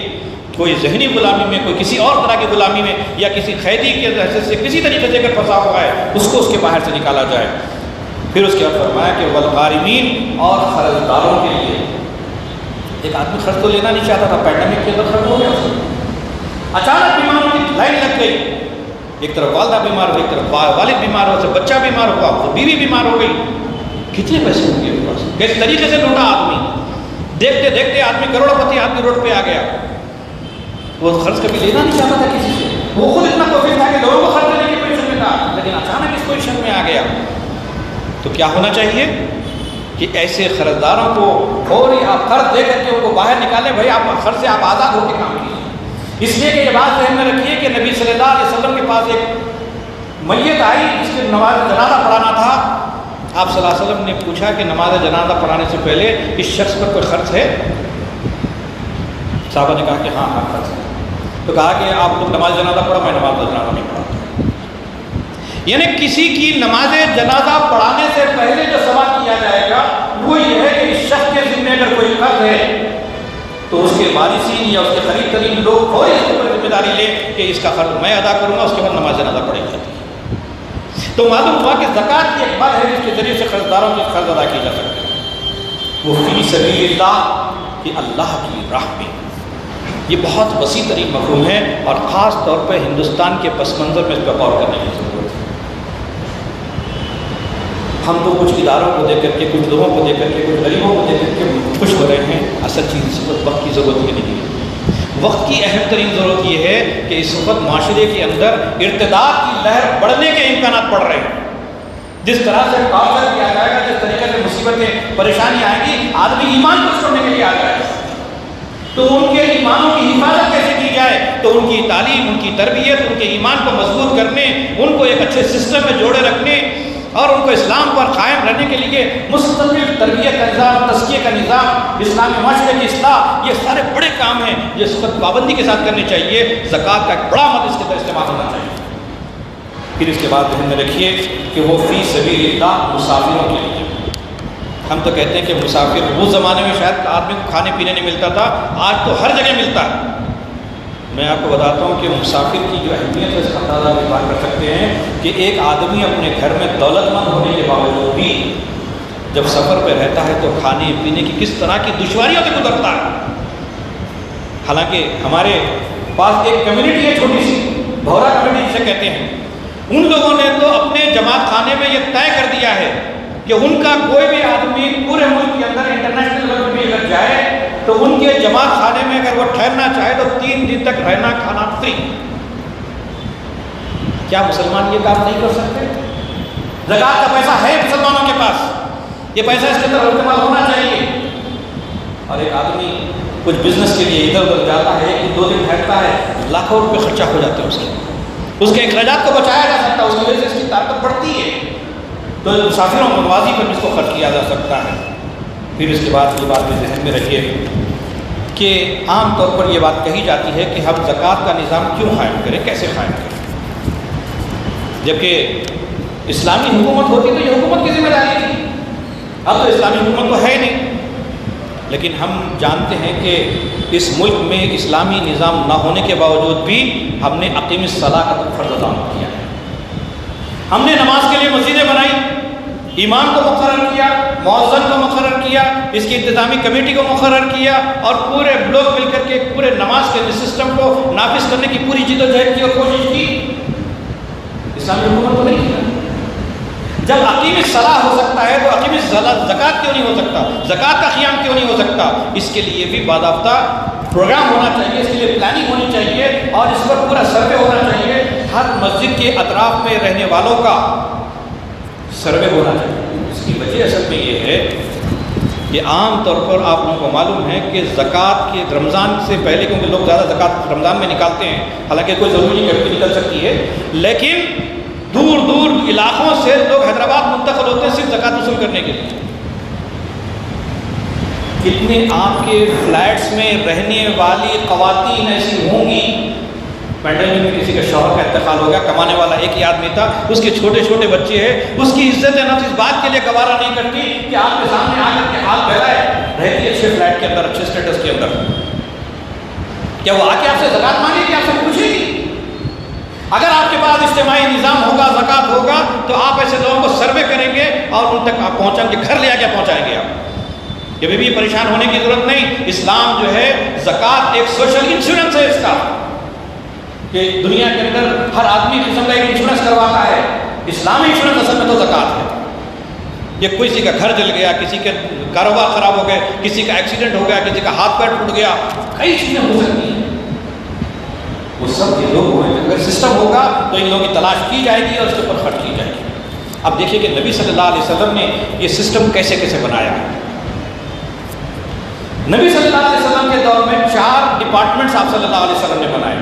کوئی ذہنی غلامی میں، کوئی کسی اور طرح کی غلامی میں، یا کسی قیدی کے حیثیت سے کسی طریقے سے اگر پھنسا ہوا ہے اس کو اس کے باہر سے نکالا جائے۔ پھر اس کے بعد فرمایا کہ والغارمین، اور قرض داروں کے لیے۔ ایک آدمی قرض تو لینا نہیں چاہتا تھا، پینڈیمک کے اندر قرض ہو گیا، اچانک بیماروں کی لائن لگ گئی، ایک طرف والدہ بیمار ہوئی، ایک طرف والد بیمار ہوا، بچہ بیمار ہوا، تو بیوی بیمار ہو گئی، کتنے پیسے ہوں گے؟ کس طریقے سے لوٹا آدمی، دیکھتے دیکھتے آدمی کروڑ پتی آدمی روڈ پہ آ گیا۔ وہ قرض کبھی لینا نہیں چاہتا تھا کسی سے، وہ خود اتنا کوشش تھا کہ لوگوں کو قرض دینے کی پوزیشن میں تھا، لیکن اچانک اس پوزیشن میں آ گیا۔ تو کیا ہونا چاہیے کہ ایسے قرض داروں کو فوری آپ قرض دے کر کے ان کو باہر نکالیں، بھائی آپ قرض سے آپ آزاد ہو کے کام کیجیے۔ اس لیے کہ یہ بات ذہن میں رکھیے کہ نبی صلی اللہ علیہ وسلم کے پاس ایک میت آئی جس کے نماز جنازہ پڑھانا تھا۔ آپ صلی اللہ علیہ وسلم نے پوچھا کہ نماز جنازہ پڑھانے سے پہلے اس شخص پر کوئی خرچ ہے؟ صحابہ نے کہا کہ ہاں خرچ ہے۔ تو کہا کہ آپ لوگ نماز جنازہ پڑھو، میں نماز جنازہ نہیں پڑھاتا۔ یعنی کسی کی نماز جنازہ پڑھانے سے پہلے جو سوال کیا جائے گا وہ یہ ہے کہ اس شخص کے ذمہ اگر کوئی قرض ہے تو اس کے وارثین یا اس کے قریب ترین لوگ فوری اس پر ذمہ داری لیں کہ اس کا قرض میں ادا کروں گا، اس کے بعد نماز جنازہ پڑھائی جاتی ہے۔ تو معلوم ہوا کہ زکوٰۃ کی ایک بات ہے جس کے ذریعے سے قرض داروں کے قرض ادا کیے جا سکتے ہیں، وہ فی سبیل اللہ، کہ اللہ کی راہ میں۔ یہ بہت وسیع ترین مفہوم ہے اور خاص طور پہ ہندوستان کے پس منظر میں اس پر غور کرنے کی ضرورت ہے۔ ہم تو کچھ اداروں کو دیکھ کر کے، کچھ لوگوں کو دیکھ کر کے، کچھ غریبوں کو دیکھ کر کے خوش ہو رہے ہیں، اصل چیز اس وقت وقت کی ضرورت یہ نہیں ہے۔ وقت کی اہم ترین ضرورت یہ ہے کہ اس وقت معاشرے کے اندر ارتداد کی لہر بڑھنے کے امکانات بڑھ رہے ہیں۔ جس طرح سے ٹارچر کیا جائے گا، جس طریقے سے مصیبتیں پریشانی آئیں گی، آدمی ایمان کو چھوڑنے کے لیے آ جائے گا، تو ان کے ایمانوں کی حفاظت کیسے کی جائے؟ تو ان کی تعلیم، ان کی تربیت، ان کے ایمان کو مضبوط کرنے، ان کو ایک اچھے سسٹم میں جوڑے رکھنے اور ان کو اسلام پر قائم رہنے کے لیے مستقل تربیت کا نظام، تزکیے کا نظام، اسلامی معاشرے کی اصلاح، یہ سارے بڑے کام ہیں جو اس وقت پابندی کے ساتھ کرنے چاہیے۔ زکوٰۃ کا ایک بڑا مد اس کے اندر استعمال ہونا چاہیے۔ پھر اس کے بعد ذہن میں رکھیے کہ وہ فی سبیل اللہ مسافروں کے لیے۔ ہم تو کہتے ہیں کہ مسافر، اس زمانے میں شاید آدمی کو کھانے پینے نہیں ملتا تھا، آج تو ہر جگہ ملتا ہے۔ میں آپ کو بتاتا ہوں کہ مسافر کی جو اہمیت ہے اس کا اندازہ بھی بات کر سکتے ہیں کہ ایک آدمی اپنے گھر میں دولت مند ہونے کے باوجود بھی جب سفر پہ رہتا ہے تو کھانے پینے کی کس طرح کی دشواریوں سے گزرتا ہے۔ حالانکہ ہمارے پاس ایک کمیونٹی ہے چھوٹی سی، بھورا کمیونٹی جسے کہتے ہیں، ان لوگوں نے تو اپنے جماعت خانے میں یہ طے کر دیا ہے کہ ان کا کوئی بھی آدمی پورے ملک کے اندر انٹرنیشنل لیول پہ بھی اگر جائے تو تو ان کے جماعت خانے میں اگر وہ ٹھہرنا چاہے تو 3 دن تک رہنا کھانا فری۔ کیا مسلمان یہ کام نہیں کر سکتے؟ زکوٰۃ کا پیسہ ہے مسلمانوں کے پاس، یہ پیسہ اس کے اندر استعمال ہونا چاہیے۔ اور ایک آدمی کچھ بزنس کے لیے ادھر ادھر جاتا ہے، 1-2 دن ٹھہرتا ہے، لاکھوں روپے خرچہ ہو جاتے ہیں اس کے اخراجات کو بچایا جا سکتا ہے، اس کی وجہ سے اس کی طاقت بڑھتی ہے، تو مسافروں کو نوازی پر اس کو خرچ کیا جا سکتا ہے۔ پھر اس کے بعد یہ بات بھی ذہن میں رکھیے کہ عام طور پر یہ بات کہی جاتی ہے کہ ہم زکوٰۃ کا نظام کیوں قائم کریں، کیسے قائم کریں، جبکہ اسلامی حکومت ہوتی تو یہ حکومت کی ذمہ داری تھی۔ اب تو اسلامی حکومت تو ہے نہیں، لیکن ہم جانتے ہیں کہ اس ملک میں اسلامی نظام نہ ہونے کے باوجود بھی ہم نے اقیم الصلاۃ کا فرض ادا کیا ہے۔ ہم نے نماز کے لیے مسجدیں بنائی، امام کو مقرر کیا، مؤذن کو مقرر کیا، اس کی انتظامی کمیٹی کو مقرر کیا، اور پورے لوگ مل کر کے پورے نماز کے سسٹم کو نافذ کرنے کی پوری جد و جہد کی اور کوشش کی۔ اسلامی حکومت تو نہیں کی۔ جب اقیم الصلاۃ ہو سکتا ہے تو اقیم زکوٰۃ کیوں نہیں ہو سکتا، زکوٰۃ کا قیام کیوں نہیں ہو سکتا؟ اس کے لیے بھی باضابطہ پروگرام ہونا چاہیے، اس کے لیے پلاننگ ہونی چاہیے، اور اس پر پورا سروے ہونا چاہیے۔ ہر مسجد کے اطراف میں رہنے والوں کا سروے ہونا چاہیے۔ اس کی وجہ اصل میں یہ ہے کہ عام طور پر آپ لوگوں کو معلوم ہے کہ زکوٰۃ کے رمضان سے پہلے، کیونکہ لوگ زیادہ زکوٰۃ رمضان میں نکالتے ہیں، حالانکہ کوئی ضروری نہیں کبھی نکل سکتی ہے، لیکن دور دور علاقوں سے لوگ حیدرآباد منتقل ہوتے ہیں صرف زکوٰۃ وصول کرنے کے لیے۔ کتنے آپ کے فلیٹس میں رہنے والی خواتین ایسی ہوں گی، پینڈیمک میں کسی کا شوہر کا انتقال ہو گیا، کمانے والا ایک ہی آدمی تھا، اس کے چھوٹے چھوٹے بچے ہیں، اس کی عزت نفس اس بات کے لیے گوارا نہیں کرتی کہ آپ کے سامنے آ کر کے ہاتھ پھیلائے، رہتی ہے اچھے فلیٹ کے اندر، اچھے اسٹیٹس کے اندر، کیا وہ آ کے آپ سے زکوٰۃ مانگے گی، آپ سے پوچھے گی؟ اگر آپ کے پاس اجتماعی نظام ہوگا، زکوٰۃ ہوگا، تو آپ ایسے لوگوں کو سروے کریں گے اور ان تک آپ پہنچائیں گے، گھر لے آ کے پہنچائیں گے آپ۔ یہ بھی پریشان ہونے کی ضرورت نہیں۔ اسلام جو ہے زکوٰۃ ایک سوشل انشورنس ہے اس کا، کہ دنیا کے اندر ہر آدمی قسم کا ایک انشورنس کرواتا ہے، اسلامی انشورنس اصل میں تو زکوٰۃ ہے۔ یہ کسی کا گھر جل گیا، کسی کے کاروبار خراب ہو گئے، کسی کا ایکسیڈنٹ ہو گیا، کسی کا ہاتھ پیر ٹوٹ گیا، کئی چیزیں ہو سکتی ہیں، وہ سب یہ لوگ ہوئے۔ اگر سسٹم ہوگا تو ان لوگوں کی تلاش کی جائے گی اور اس کے اوپر خرچ کی جائے گی۔ اب دیکھیے کہ نبی صلی اللہ علیہ وسلم نے یہ سسٹم کیسے کیسے بنایا۔ نبی صلی اللہ علیہ وسلم کے دور میں 4 ڈپارٹمنٹس آپ صلی اللہ علیہ وسلم نے بنائے۔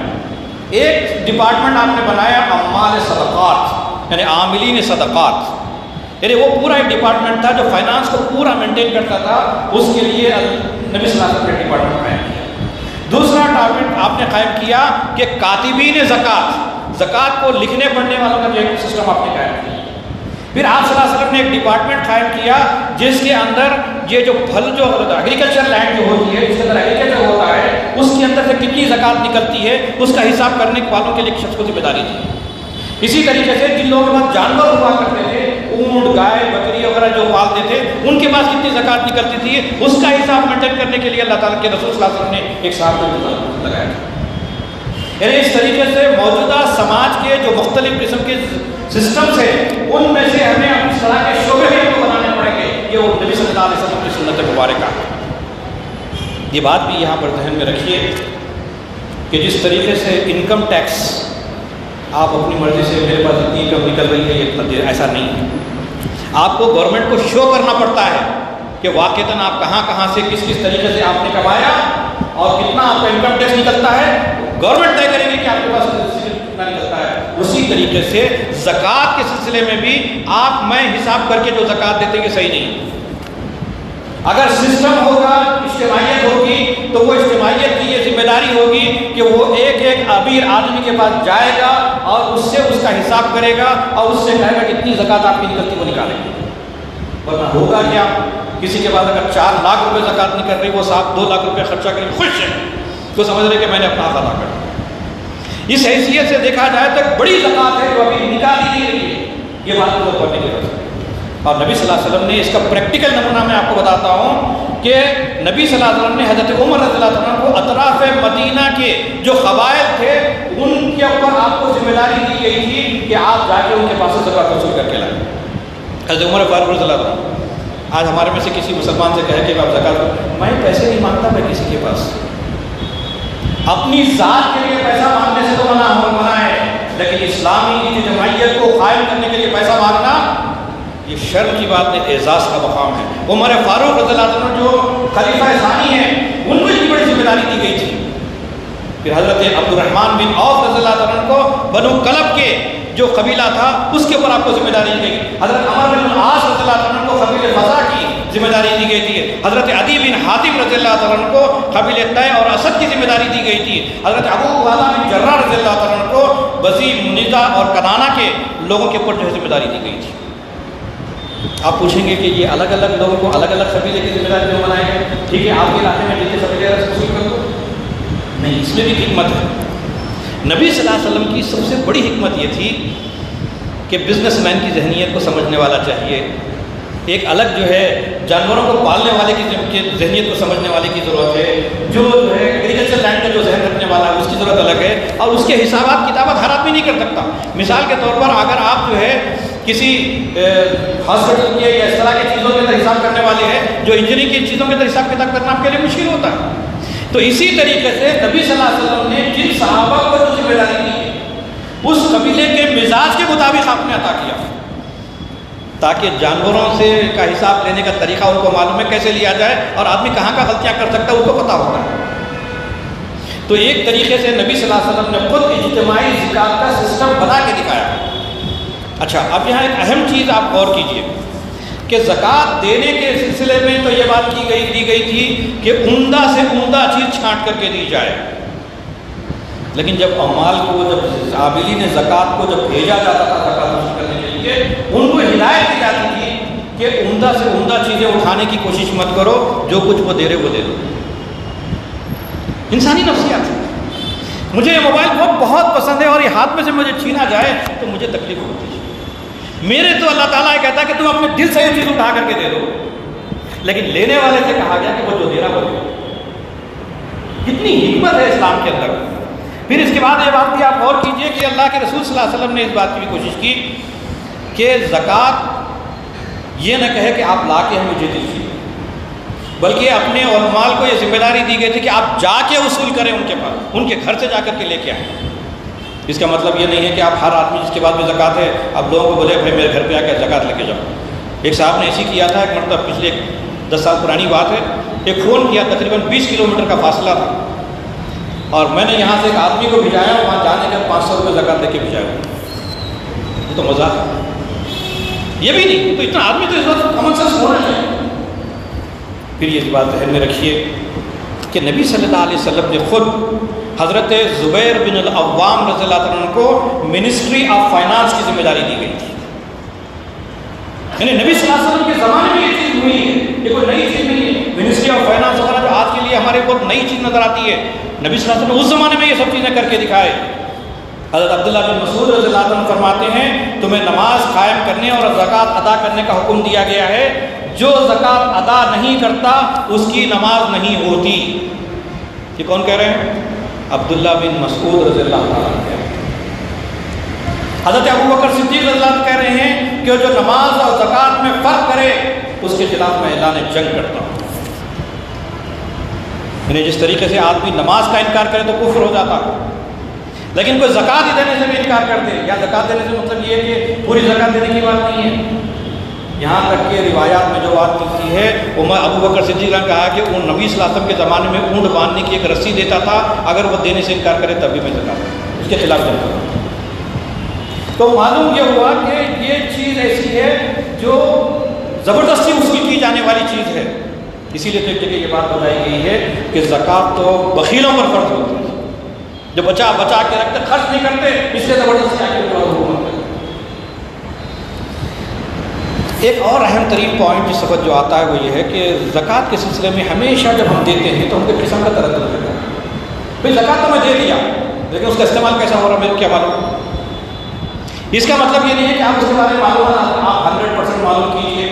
ایک ڈپارٹمنٹ آپ نے بنایا عمال صدقات، یعنی عاملین صدقات، یعنی وہ پورا ایک ڈپارٹمنٹ تھا جو فائنانس کو پورا مینٹین کرتا تھا، اس کے لیے نبی صلی اللہ علیہ وسلم نے ڈپارٹمنٹ قائم کیا۔ دوسرا ڈپارٹمنٹ آپ نے قائم کیا کہ کاتبین زکوٰۃ، زکوٰۃ کو لکھنے پڑھنے والوں کا جو ایک سسٹم آپ نے قائم کیا۔ پھر آپ صلی اللہ علیہ وسلم نے ایک ڈپارٹمنٹ قائم کیا جس کے اندر یہ جو پھل جو ایگریکلچر لینڈ جو ہوتی ہے، جس کے اندر ایگریکلچر ہوتا ہے، اس کے اندر سے کتنی زکوٰۃ نکلتی ہے اس کا حساب کرنے والوں کے لیے ایک شخص کو ذمہ داری تھی۔ اسی طریقے سے جن لوگوں کے پاس جانور ہوا کرتے تھے، اونٹ، گائے، بکری وغیرہ جو پالتے تھے، ان کے پاس کتنی زکوٰۃ نکلتی تھی اس کا حساب مینٹین کرنے کے لیے اللہ تعالیٰ کے رسول صلی اللہ علیہ وسلم نے ایک صاحب کو لگایا تھا۔ یعنی اس طریقے سے موجودہ سماج کے جو مختلف قسم کے سسٹمز ہیں، ان میں سے ہمیں اس طرح کے شعبے کو بنانے پڑیں گے۔ یہ وہ نبی صلی اللہ علیہ وسلم کی سنت مبارکہ ہے۔ یہ بات بھی یہاں پر ذہن میں رکھیے کہ جس طریقے سے انکم ٹیکس آپ اپنی مرضی سے میرے پاس اتنی انکم نکل رہی ہے یہ ایسا نہیں ہے، آپ کو گورنمنٹ کو شو کرنا پڑتا ہے کہ واقعتاً آپ کہاں کہاں سے کس کس طریقے سے آپ نے کمایا اور کتنا آپ کا انکم ٹیکس نکلتا ہے، گورنمنٹ طے کرے گی کہ آپ کے پاس کتنا نکلتا ہے۔ اسی طریقے سے زکوٰۃ کے سلسلے میں بھی آپ میں حساب کر کے جو زکوٰۃ دیتے ہیں صحیح نہیں۔ اگر سسٹم ہوگا، اجتماعیت ہوگی، تو وہ اجتماعیت کی یہ ذمہ داری ہوگی کہ وہ ایک ایک امیر آدمی کے پاس جائے گا اور اس سے اس کا حساب کرے گا اور اس سے کہے گا کتنی زکوٰۃ آپ کی نکلتی وہ نکالیں گے۔ ورنہ ہوگا کیا، کسی کے پاس اگر 4 لاکھ روپے زکوٰۃ نہیں کر رہی، وہ صاحب 2 لاکھ روپے خرچہ کریں خوش ہے، تو سمجھ رہے کہ میں نے اپنا ادا کر۔ اس حیثیت سے دیکھا جائے تو بڑی زکوٰۃ ہے جو ابھی نکالی نہیں رہی ہے، یہ بات کو کرنے کی ضرورت ہے۔ اور نبی صلی اللہ علیہ وسلم نے اس کا پریکٹیکل نمونہ میں آپ کو بتاتا ہوں کہ نبی صلی اللہ علیہ وسلم نے حضرت عمر رضی اللہ عنہ کو اطراف مدینہ کے جو قبائل تھے ان کے اوپر آپ کو ذمہ داری دی گئی تھی کہ آپ جا کے ان کے پاس سے زکوٰۃ وصول کر کے لائیں۔ حضرت عمر فاروق رضی اللہ عنہ آج ہمارے میں سے کسی مسلمان سے کہے کہ آپ زکوٰۃ، میں پیسے نہیں مانگتا میں کسی کے پاس، اپنی ذات کے لیے پیسہ مانگنے سے تو منع ہے، لیکن اسلامی جمعیت کو قائم کرنے کے لیے پیسہ مانگنا یہ شرم کی بات نہیں، اعزاز کا مقام ہے۔ عمر فاروق رضی اللہ عنہ جو خلیفہ ثانی ہیں، ان کو اتنی بڑی ذمہ داری دی گئی تھی۔ پھر حضرت عبد الرحمن بن عوف رضی اللہ عنہ کو بنو کلب کے جو قبیلہ تھا اس کے اوپر آپ کو ذمہ داری دی گئی۔ حضرت عمر بن العاص رضی اللہ عنہ کو قبیلہ فزا کی ذمہ داری دی گئی تھی۔ حضرت عدی بن حاتم رضی اللہ عنہ کو قبیلہ طے اور اسد کی ذمہ داری دی گئی تھی۔ حضرت ابو عبیدہ بن جراح رضی اللہ عنہ کو بزی، منیزہ اور کنانہ کے لوگوں کے اوپر جو ہے ذمہ داری دی گئی تھی۔ آپ پوچھیں گے کہ یہ الگ الگ لوگوں کو الگ الگ قبیلے کی ذمہ داری کیوں بنائے گئے؟ ٹھیک ہے، آپ کے علاقے میں جتنے قبیلے ہیں وصول کر دو، نہیں، اس میں بھی حکمت ہے۔ نبی صلی اللہ علیہ وسلم کی سب سے بڑی حکمت یہ تھی کہ بزنس مین کی ذہنیت کو سمجھنے والا چاہیے، ایک الگ جو ہے جانوروں کو پالنے والے کی ذہنیت کو سمجھنے والے کی ضرورت ہے، جو ہے ایگریکلچر لینڈ کا جو ذہن رکھنے والا ہے اس کی ضرورت الگ ہے، اور اس کے حسابات کتابت ہر آدمی نہیں کر سکتا۔ مثال کے طور پر اگر آپ جو ہے کسی ہاسپٹل کے یا اس طرح کی چیزوں کے اندر حساب کرنے والے ہیں، جو انجینئرنگ کی چیزوں کے اندر حساب کتاب کرنا آپ کے لیے مشکل ہوتا ہے۔ تو اسی طریقے سے نبی صلی اللہ علیہ وسلم نے جن صحابہ کو جو ذمہ داری دی ہے اس قبیلے کے مزاج کے مطابق آپ نے عطا کیا، تاکہ جانوروں سے کا حساب لینے کا طریقہ ان کو معلوم ہے کیسے لیا جائے، اور آدمی کہاں کا غلطیاں کر سکتا ہے اس کو پتہ ہوتا ہے۔ تو ایک طریقے سے نبی صلی اللہ علیہ وسلم نے خود اجتماعی زکوٰۃ کا سسٹم بنا کے دکھایا۔ اچھا، اب یہاں ایک اہم چیز آپ غور کیجئے کہ زکوٰۃ دینے کے سلسلے میں تو یہ بات دی گئی تھی کہ عمدہ سے عمدہ چیز چھانٹ کر کے دی جائے، لیکن جب اموال کو، جب عاملین زکوٰۃ کو جب بھیجا جاتا تھا زکوٰۃ وصول کرنے کے لیے، ان کو ہدایت دی جاتی تھی کہ عمدہ سے عمدہ چیزیں اٹھانے کی کوشش مت کرو، جو کچھ وہ دے رہے وہ دے دو۔ انسانی نفسیات ہے۔ مجھے یہ موبائل بہت پسند ہے اور یہ ہاتھ میں سے مجھے چھینا جائے تو مجھے تکلیف ہوتی ہے۔ میرے تو اللہ تعالیٰ یہ کہتا ہے کہ تم اپنے دل سے یہ چیز اٹھا کر کے دے دو، لیکن لینے والے سے کہا گیا کہ وہ جو دے رہا وہ دے۔ کتنی حکمت ہے اسلام کے اندر۔ پھر اس کے بعد یہ بات بھی آپ غور کیجئے کہ اللہ کے رسول صلی اللہ علیہ وسلم نے اس بات کی بھی کوشش کی کہ زکوٰۃ یہ نہ کہے کہ آپ لا کے ہمیں مجھے دیجیے، بلکہ اپنے اور مال کو یہ ذمہ داری دی گئی تھی کہ آپ جا کے وصول کریں ان کے پاس، ان کے گھر سے جا کر کے لے کے آئیں۔ اس کا مطلب یہ نہیں ہے کہ آپ ہر آدمی جس کے بعد میں زکوٰۃ ہے آپ لوگوں کو بولے بھائی میرے گھر پہ آ کے زکوٰۃ لے کے جاؤ۔ ایک صاحب نے ایسی کیا تھا، ایک مرتبہ پچھلے 10 سال پرانی بات ہے، ایک فون کیا، تقریباً 20 کلومیٹر کا فاصلہ تھا، اور میں نے یہاں سے ایک آدمی کو بھیجایا، وہاں جانے کا 500 روپے زکوٰۃ لے کے بھیجایا۔ یہ تو مذاق ہے، یہ بھی نہیں تو اتنا آدمی تو اس وقت کامن سینس ہونا چاہیے۔ پھر یہ بات ذہن میں رکھیے کہ نبی صلی اللہ علیہ وسلم نے خود حضرت زبیر بن العوام رضی اللہ عنہ کو منسٹری آف فائنانس کی ذمہ داری دی گئی تھی۔ یعنی نبی صلی اللہ علیہ وسلم کے زمانے میں یہ چیز ہوئی ہے، یہ کوئی نئی چیز نہیں ہے۔ منسٹری آف فائنانس وغیرہ جو آج کے لیے ہمارے بہت نئی چیز نظر آتی ہے، نبی صلی اللہ علیہ وسلم اس زمانے میں یہ سب چیزیں کر کے دکھائے۔ حضرت عبداللہ بن مسعود رضی اللہ عنہ فرماتے ہیں تمہیں نماز قائم کرنے اور زکوٰۃ ادا کرنے کا حکم دیا گیا ہے، جو زکوٰۃ ادا نہیں کرتا اس کی نماز نہیں ہوتی۔ یہ کون کہہ رہے ہیں؟ عبداللہ بن مسعود رضی اللہ عنہ۔ حضرت ابو بکر صدیق رضی اللہ عنہ کہہ رہے ہیں کہ جو نماز اور زکوٰۃ میں فرق کرے اس کے خلاف میں اعلان جنگ کرتا ہوں۔ یعنی جس طریقے سے آدمی نماز کا انکار کرے تو کفر ہو جاتا، لیکن کوئی زکوٰۃ دینے سے بھی انکار کر دے، یا زکوٰۃ دینے سے مطلب یہ ہے کہ پوری زکوٰۃ دینے کی بات نہیں ہے۔ یہاں تک کہ روایات میں جو بات ملتی ہے، عمر ابو بکر صدیق نے کہا کہ وہ نبی صلی اللہ علیہ وسلم کے زمانے میں اونٹ باندھنے کی ایک رسی دیتا تھا، اگر وہ دینے سے انکار کرے تب بھی میں زکوٰۃ اس کے خلاف جنگ کرتا۔ تو معلوم یہ ہوا کہ یہ چیز ایسی ہے جو زبردستی وصول کی جانے والی چیز ہے، اسی لیے تو ایک جگہ یہ بات بتائی گئی ہے کہ زکوٰۃ تو بخیلوں پر فرض ہوتی ہے، جو بچا کے رکھتے خرچ نہیں کرتے، اس لیے زبردستی آ کے حکومت کرتے۔ ایک اور اہم ترین پوائنٹ اس وقت جو آتا ہے وہ یہ ہے کہ زکوٰۃ کے سلسلے میں ہمیشہ جب ہم دیتے ہیں تو ہم کو قسم کا تردد رہتا ہے، بھائی زکوٰۃ تو میں دے دیا لیکن اس کا استعمال کیسا ہو رہا ہے میرے کیا معلوم۔ اس کا مطلب یہ نہیں ہے کہ آپ اس کے بارے میں معلومات آپ 100% معلوم کیجیے۔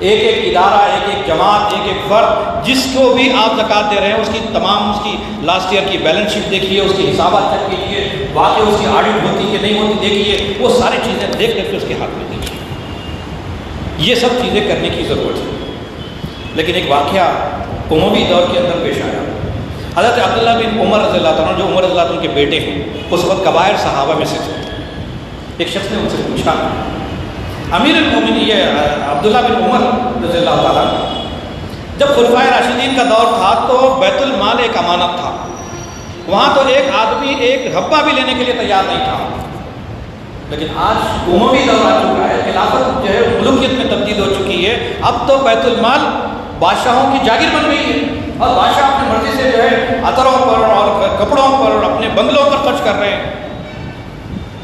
ایک ایک ادارہ، ایک ایک جماعت، ایک ایک فرد جس کو بھی آپ زکوٰۃ دے رہے ہیں اس کی تمام اس کی لاسٹ ایئر کی بیلنس شیٹ دیکھیے، اس کی حسابات چیک کیجیے، واقعی اس کی آڈٹ ہوتی کہ نہیں ہوتی دیکھیے، وہ ساری چیزیں دیکھ کر کے اس کے ہاتھ میں دیجیے۔ یہ سب چیزیں کرنے کی ضرورت ہے۔ لیکن ایک واقعہ اموی دور کے اندر پیش آیا. حضرت عبداللہ بن عمر رضی اللہ عنہ جو عمر رضی اللہ عنہ کے بیٹے ہیں اس وقت کبائر صحابہ میں سے تھے. ایک شخص نے ان سے پوچھا امیر المومنین یہ عبداللہ بن عمر رضی اللہ تعالیٰ جب خلفائے راشدین کا دور تھا تو بیت المال ایک امانت تھا. وہاں تو ایک آدمی ایک حبہ بھی لینے کے لیے تیار نہیں تھا. لیکن آج اموی دور آ چکا ہے, خلافت جو ہے ملوکیت میں تبدیل ہو چکی ہے. اب تو بیت المال بادشاہوں کی جاگیر بن گئی ہے اور بادشاہ اپنی مرضی سے جو ہے عطروں پر اور کپڑوں پر اپنے بنگلوں پر خرچ کر رہے ہیں.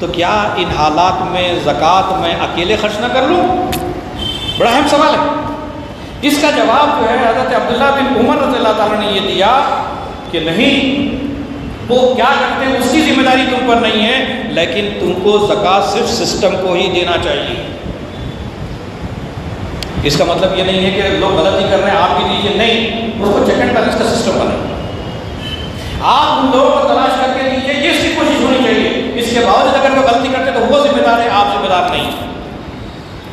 تو کیا ان حالات میں زکوٰۃ میں اکیلے خرچ نہ کر لوں؟ بڑا اہم سوال ہے. اس کا جواب جو ہے حضرت عبداللہ بن عمر رضی اللہ تعالیٰ نے یہ دیا کہ نہیں, وہ کیا کرتے ہیں اس کی ذمہ داری تم پر نہیں ہے, لیکن تم کو زکوٰۃ صرف سسٹم کو ہی دینا چاہیے. اس کا مطلب یہ نہیں ہے کہ لوگ غلطی کر رہے ہیں آپ بھی دیجیے, نہیں, اس کو چیک اینڈ بیلنس کا سسٹم بنائیں. آپ ان لوگوں کو تلاش کر کے دیجیے, یہ اس کی کوشش ہونی چاہیے. اس کے باوجود اگر کوئی غلطی کرتے تو وہ ذمہ دار ہے, آپ ذمہ دار نہیں.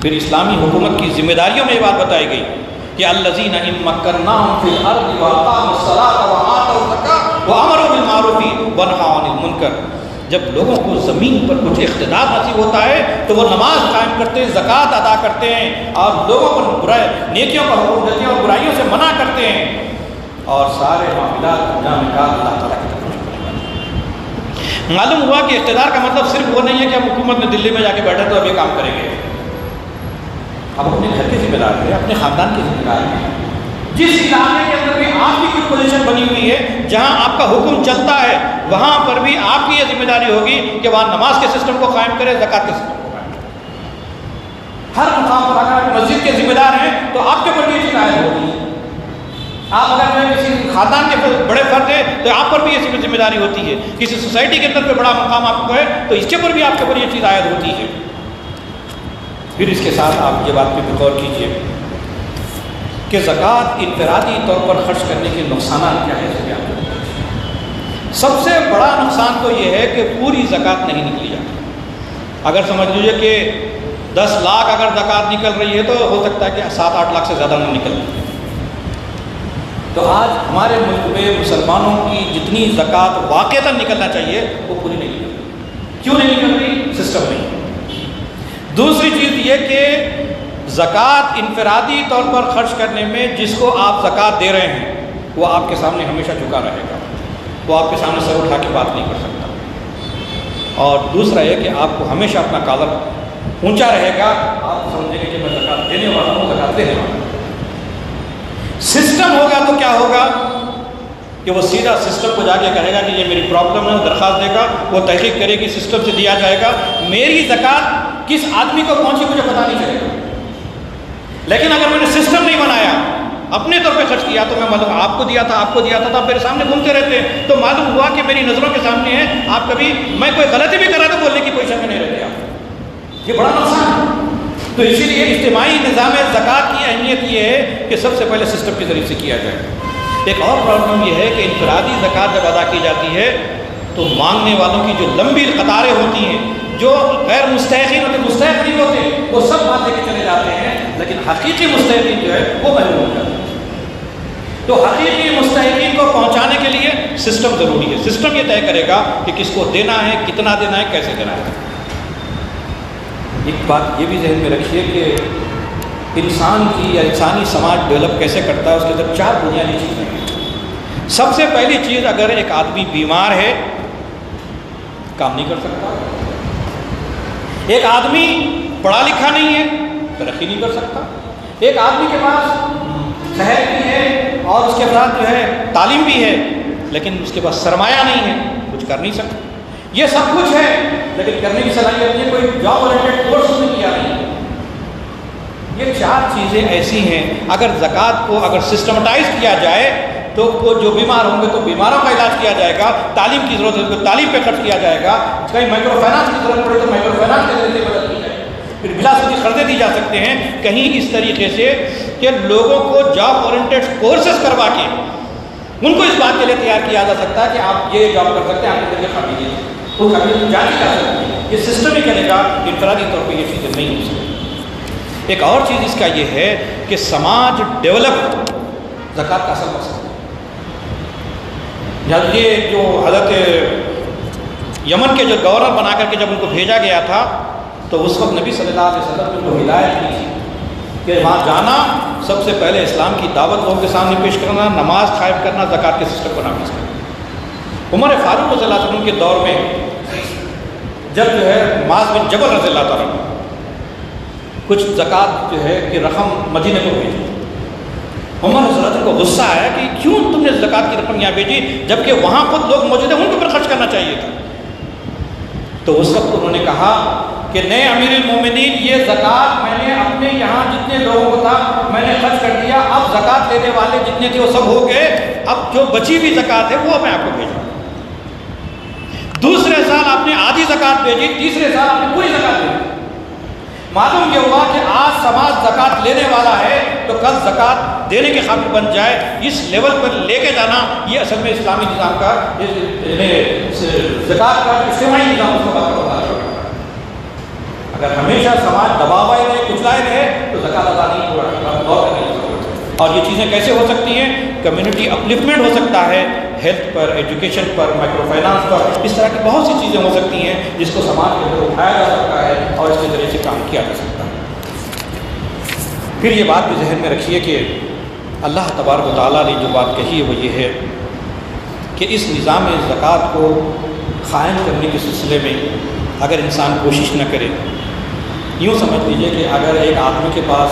پھر اسلامی حکومت کی ذمہ داریوں میں یہ بات بتائی گئی کہ الذین ان مکناہم فی الارض واقاموا الصلاۃ وآتوا الزکاۃ وامروا بالمعروف ونہوا عن المنکر. جب لوگوں کو زمین پر کچھ اقتدار نصیب ہوتا ہے تو وہ نماز قائم کرتے ہیں, زکوٰۃ ادا کرتے ہیں اور لوگوں پر نیکیوں کا حکم دیتے ہیں اور برائیوں سے منع کرتے ہیں, اور سارے معاملات انجام کا اللہ تعالیٰ کی طرف. معلوم ہوا کہ اقتدار کا مطلب صرف وہ نہیں ہے کہ ہم حکومت میں دلی میں جا کے بیٹھے تو ابھی کام کریں گے. اب اپنے گھر کے ذمہ دار ہیں, اپنے خاندان کے ذمہ دار ہیں. جس علاقے کے اندر بھی آپ کی کچھ پوزیشن بنی ہوئی ہے, جہاں آپ کا حکم چلتا ہے, وہاں پر بھی آپ کی یہ ذمہ داری ہوگی کہ وہاں نماز کے سسٹم کو قائم کرے, زکوٰۃ کے سسٹم کو قائم کرے. ہر مقام پر اگر آپ مسجد کے ذمہ دار ہیں تو آپ کے اوپر بھی یہ چیز عائد ہوگی. آپ اگر کسی خاندان کے بڑے فرد ہیں تو آپ پر بھی یہ ذمہ داری ہوتی ہے. کسی سوسائٹی کے اندر کوئی بڑا مقام آپ کو ہے تو اس کے اوپر بھی آپ کے اوپر یہ چیز عائد ہوتی ہے. پھر اس کے ساتھ آپ یہ بات پہ غور کیجیے کہ زکوٰۃ انفرادی طور پر خرچ کرنے کے نقصانات کیا ہے. سب سے بڑا نقصان تو یہ ہے کہ پوری زکوٰۃ نہیں نکلی جاتی. اگر سمجھ لیجیے کہ 10 لاکھ اگر زکوٰۃ نکل رہی ہے تو ہو سکتا ہے کہ 7-8 لاکھ سے زیادہ نہ نکل رہی ہے. تو آج ہمارے ملک میں مسلمانوں کی جتنی زکوٰۃ واقعتاً نکلنا چاہیے وہ پوری نہیں نکل رہی. کیوں نہیں نکل رہی؟ سسٹم نہیں. دوسری چیز یہ کہ زکوٰۃ انفرادی طور پر خرچ کرنے میں جس کو آپ زکوٰۃ دے رہے ہیں وہ آپ کے سامنے ہمیشہ جھکا رہے گا, وہ آپ کے سامنے سر اٹھا کے بات نہیں کر سکتا. اور دوسرا یہ کہ آپ کو ہمیشہ اپنا کالر اونچا رہے گا, آپ سمجھیں گے کہ میں زکوٰۃ دینے والا ہوں, زکوٰۃ دینے والا ہوں. سسٹم ہوگا تو کیا ہوگا کہ وہ سیدھا سسٹم کو جا کے کہے گا کہ یہ میری پرابلم ہے, درخواست دے گا, وہ تحقیق کرے گی, سسٹم سے دیا جائے گا. میری زکوٰۃ کس آدمی کو پہنچی مجھے پتہ نہیں چلے گا. لیکن اگر میں نے سسٹم نہیں بنایا, اپنے طور پہ خرچ کیا, تو میں معلوم آپ کو دیا تھا تو آپ میرے سامنے گھومتے رہتے ہیں, تو معلوم ہوا کہ میری نظروں کے سامنے ہے. آپ کبھی میں کوئی غلطی بھی کر رہا تو بولنے کی پوزیشن میں نہیں رہتے آپ. یہ بڑا نقصان ہے. تو اسی لیے اجتماعی نظام زکوٰۃ کی اہمیت یہ ہے کہ سب سے پہلے سسٹم کے ذریعے سے کیا جائے. ایک اور پرابلم یہ ہے کہ انفرادی زکوٰۃ جب ادا کی جاتی ہے تو مانگنے والوں کی جو لمبی قطاریں ہوتی ہیں, جو غیر مستحقین ہوتے, مستحق نہیں ہوتے, وہ سب بات لے کے چلے جاتے ہیں, لیکن حقیقی مستحقین جو ہے وہ محروم ہو جاتے ہیں. تو حقیقی مستحقین کو پہنچانے کے لیے سسٹم ضروری ہے. سسٹم یہ طے کرے گا کہ کس کو دینا ہے, کتنا دینا ہے, کیسے دینا ہے. ایک بات یہ بھی ذہن میں رکھیے کہ انسان کی یا انسانی سماج ڈیولپ کیسے کرتا ہے, اس کے اندر 4 بنیادی چیزیں ہیں. سب سے پہلی چیز, اگر ایک آدمی بیمار ہے, کام نہیں کر سکتا. ایک آدمی پڑھا لکھا نہیں ہے, ترقی نہیں کر سکتا. ایک آدمی کے پاس صحت بھی ہے اور اس کے پاس جو ہے تعلیم بھی ہے, لیکن اس کے پاس سرمایہ نہیں ہے, کچھ کر نہیں سکتا. یہ سب کچھ ہے لیکن کرنے کی صلاحیت نہیں ہے, کوئی جاب اورینٹڈ کورس نے کیا نہیں. یہ 4 چیزیں ایسی ہیں, اگر زکوٰۃ کو اگر سسٹمٹائز کیا جائے تو وہ جو بیمار ہوں گے تو بیماروں کا علاج کیا جائے گا, تعلیم کی ضرورت ہے تو تعلیم پہ خرچ کیا جائے گا, کہیں مائکرو فائنانس کی ضرورت پڑے تو مائکرو فائنانس کے ذریعے مدد کی جائے, پھر بلا سودی قرضے دی جا سکتے ہیں. کہیں اس طریقے سے کہ لوگوں کو جاب اورینٹڈ کورسز کروا کے ان کو اس بات کے لیے تیار کیا جا سکتا ہے کہ آپ یہ جاب کر سکتے ہیں, آپ کے ذریعے قابلیت ہے, وہ قابلیت جانی جا سکتی ہے. یہ سسٹم ہی کرے گا, انفرادی طور پہ یہ چیزیں نہیں ہو سکتی. ایک اور چیز اس کا یہ ہے کہ سماج ڈیولپ زکوٰۃ کا اصل مقصد ہے۔ جب یہ جو حضرت یمن کے جو گورنر بنا کر کے جب ان کو بھیجا گیا تھا تو اس وقت نبی صلی اللہ علیہ وسلم نے ان کو ہدایت کی تھی کہ وہاں جانا، سب سے پہلے اسلام کی دعوت لوگوں کے سامنے پیش کرنا، نماز قائم کرنا، زکوٰۃ کے سسٹم کو نافذ کرنا۔ عمر فاروق رضی اللہ علیہ وسلم کے دور میں جب جو ہے معاذ بن جبل رضی اللہ تعالیٰ عنہ کچھ زکوٰۃ جو ہے کہ رقم مدینے کو بھیجی، عمر رضی اللہ عنہ کو غصہ آیا کہ کیوں تم نے زکوٰۃ کی رقم یہاں بھیجی جبکہ وہاں خود لوگ موجود ہیں، ان کے اوپر خرچ کرنا چاہیے تھا۔ تو اس وقت انہوں نے کہا کہ نئے امیر المومنین، یہ زکوٰۃ میں نے اپنے یہاں جتنے لوگوں کو تھا میں نے خرچ کر دیا، اب زکوٰۃ لینے والے جتنے تھے وہ سب ہو گئے، اب جو بچی ہوئی زکوٰۃ ہے وہ میں آپ کو بھیجوں۔ دوسرے سال آپ نے آدھی زکوٰۃ بھیجی، تیسرے سال آپ نے پوری زکوٰۃ بھیجی۔ معلوم یہ ہوا کہ آج سماج زکوٰۃ لینے والا ہے تو کل زکوٰۃ دینے کے قابل بن جائے۔ اس لیول پر لے کے جانا یہ اصل میں اسلامی نظام کا، زکوٰۃ کا اجتماعی نظام اس کو بات ہوتا ہے۔ اگر ہمیشہ سماج دباوائے رہے، کچلائے رہے تو زکوٰۃ ادا نہیں ہو رہا۔ اور یہ چیزیں کیسے ہو سکتی ہیں؟ کمیونٹی اپلفٹمنٹ ہو سکتا ہے، ہیلتھ پر، ایجوکیشن پر، مائکرو فائنانس پر، اس طرح کی بہت سی چیزیں ہو سکتی ہیں جس کو سماج کے اندر اٹھایا جا سکتا ہے اور اس کے ذریعے سے کام کیا جا سکتا ہے۔ پھر یہ بات بھی ذہن میں رکھیے کہ اللہ تبارک و تعالیٰ نے جو بات کہی ہے وہ یہ ہے کہ اس نظام زکوٰۃ کو قائم کرنے کے سلسلے میں اگر انسان کوشش نہ کرے، یوں سمجھ لیجیے کہ اگر ایک آدمی کے پاس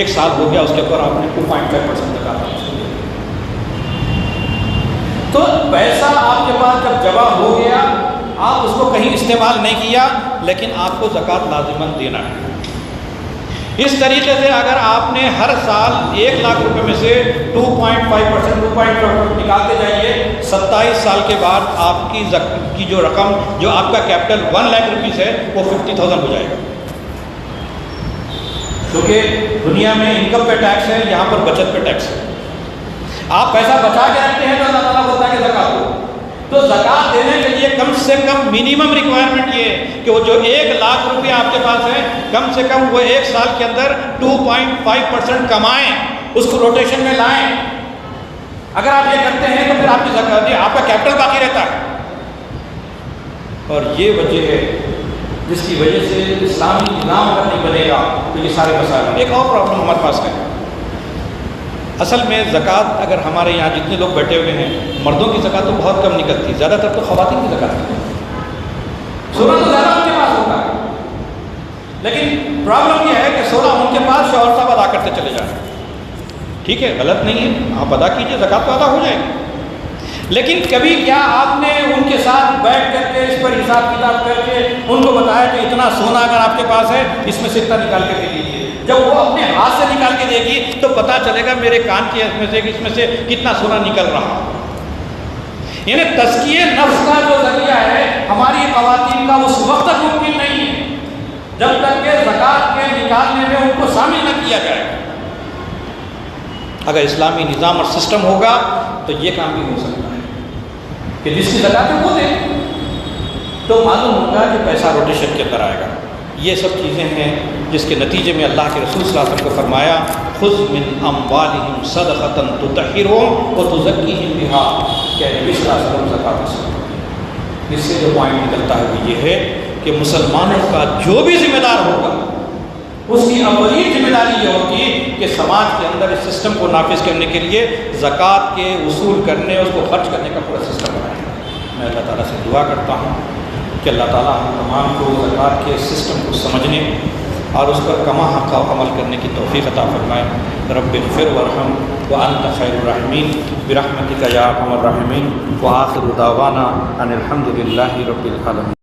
1 سال ہو گیا، اس کے اوپر آپ نے 2.5% زکوٰۃ تو پیسہ آپ کے پاس جب جمع ہو گیا، آپ اس کو کہیں استعمال نہیں کیا لیکن آپ کو زکوٰۃ لازماً دینا ہے۔ اس طریقے سے اگر آپ نے ہر سال 1 لاکھ روپے میں سے 2.5% 2.5% نکالتے جائیے، 27 سال کے بعد آپ کی جو رقم، جو آپ کا کیپٹل 1 لاکھ روپیز ہے وہ 50,000 ہو جائے گا۔ کیونکہ دنیا میں انکم پہ ٹیکس ہے، یہاں پر بچت پہ ٹیکس ہے۔ آپ پیسہ بچا کے رکھتے ہیں تو اللہ تعالیٰ بولتا ہے کہ زکوٰۃ دو۔ تو زکوٰۃ دینے کے لیے کم سے کم منیمم ریکوائرمنٹ یہ ہے کہ وہ جو 1 لاکھ روپیہ آپ کے پاس ہے، کم سے کم وہ 1 سال کے اندر 2.5% کمائیں، اس کو روٹیشن میں لائیں۔ اگر آپ یہ کرتے ہیں تو پھر آپ کی زکوٰۃ، آپ کا کیپٹل باقی رہتا ہے۔ اور یہ وجہ ہے جس کی وجہ سے اسلامی نظام اگر نہیں بنے گا تو یہ سارے مسائل ہیں۔ ایک اور پرابلم ہمارے پاس ہے، اصل میں زکوٰۃ اگر ہمارے یہاں جتنے لوگ بیٹھے ہوئے ہیں، مردوں کی زکوٰۃ تو بہت کم نکلتی ہے، زیادہ تر تو خواتین کی زکوٰۃ نکلتی ہے۔ 16 تو زیادہ ان کے پاس ہوتا ہے، لیکن پرابلم یہ ہے کہ 16 ان کے پاس شوہر صاحب ادا کرتے چلے جائیں۔ ٹھیک ہے، غلط نہیں ہے، آپ ادا کیجئے، زکوٰۃ تو ادا ہو جائے گی، لیکن کبھی کیا آپ نے ان کے ساتھ بیٹھ کر کے اس پر حساب کتاب کر کے ان کو بتایا کہ اتنا سونا اگر آپ کے پاس ہے اس میں سے اتنا نکال کے دے دیجیے؟ جب وہ اپنے ہاتھ سے نکال کے دے گی تو پتہ چلے گا میرے کان کے اس میں سے کتنا سونا نکل رہا۔ یعنی تزکیہ نفس کا جو ذریعہ ہے ہماری خواتین کا اس وقت تک ممکن نہیں ہے جب تک کہ زکوٰۃ کے نکالنے میں ان کو شامل نہ کیا جائے۔ اگر اسلامی نظام اور سسٹم ہوگا تو یہ کام بھی ہو سکتا ہے کہ جس کی زکوٰۃ ہے وہ دے، تو معلوم ہوگا کہ پیسہ روٹیشن کے اندر آئے گا۔ یہ سب چیزیں ہیں جس کے نتیجے میں اللہ کے رسول صلی اللہ علیہ وسلم کو فرمایا خذ من اموالہم صدقۃ تطہرہم وتزکیہم بہا، کہ نبی صلی اللہ علیہ وسلم زکوٰۃ سے اس سے جو پوائنٹ نکلتا ہے وہ یہ ہے کہ مسلمانوں کا جو بھی ذمہ دار ہوگا اس کی اولین ذمہ داری یہ ہوگی کہ سماج کے اندر اس سسٹم کو نافذ کرنے کے لیے زکوٰۃ کے وصول کرنے، اس کو خرچ کرنے کا پورا سسٹم بنائے۔ میں اللہ تعالیٰ سے دعا کرتا ہوں کہ اللہ تعالیٰ ہم تمام کو زکوٰۃ کے سسٹم کو سمجھنے اور اس پر کما حق عمل کرنے کی توفیق عطا فرمائے۔ رب اغفر وارحم وانت خیر الراحمین برحمتک یا ارحم الراحمین، وآخر دعوانا ان الحمد للہ رب العالمین۔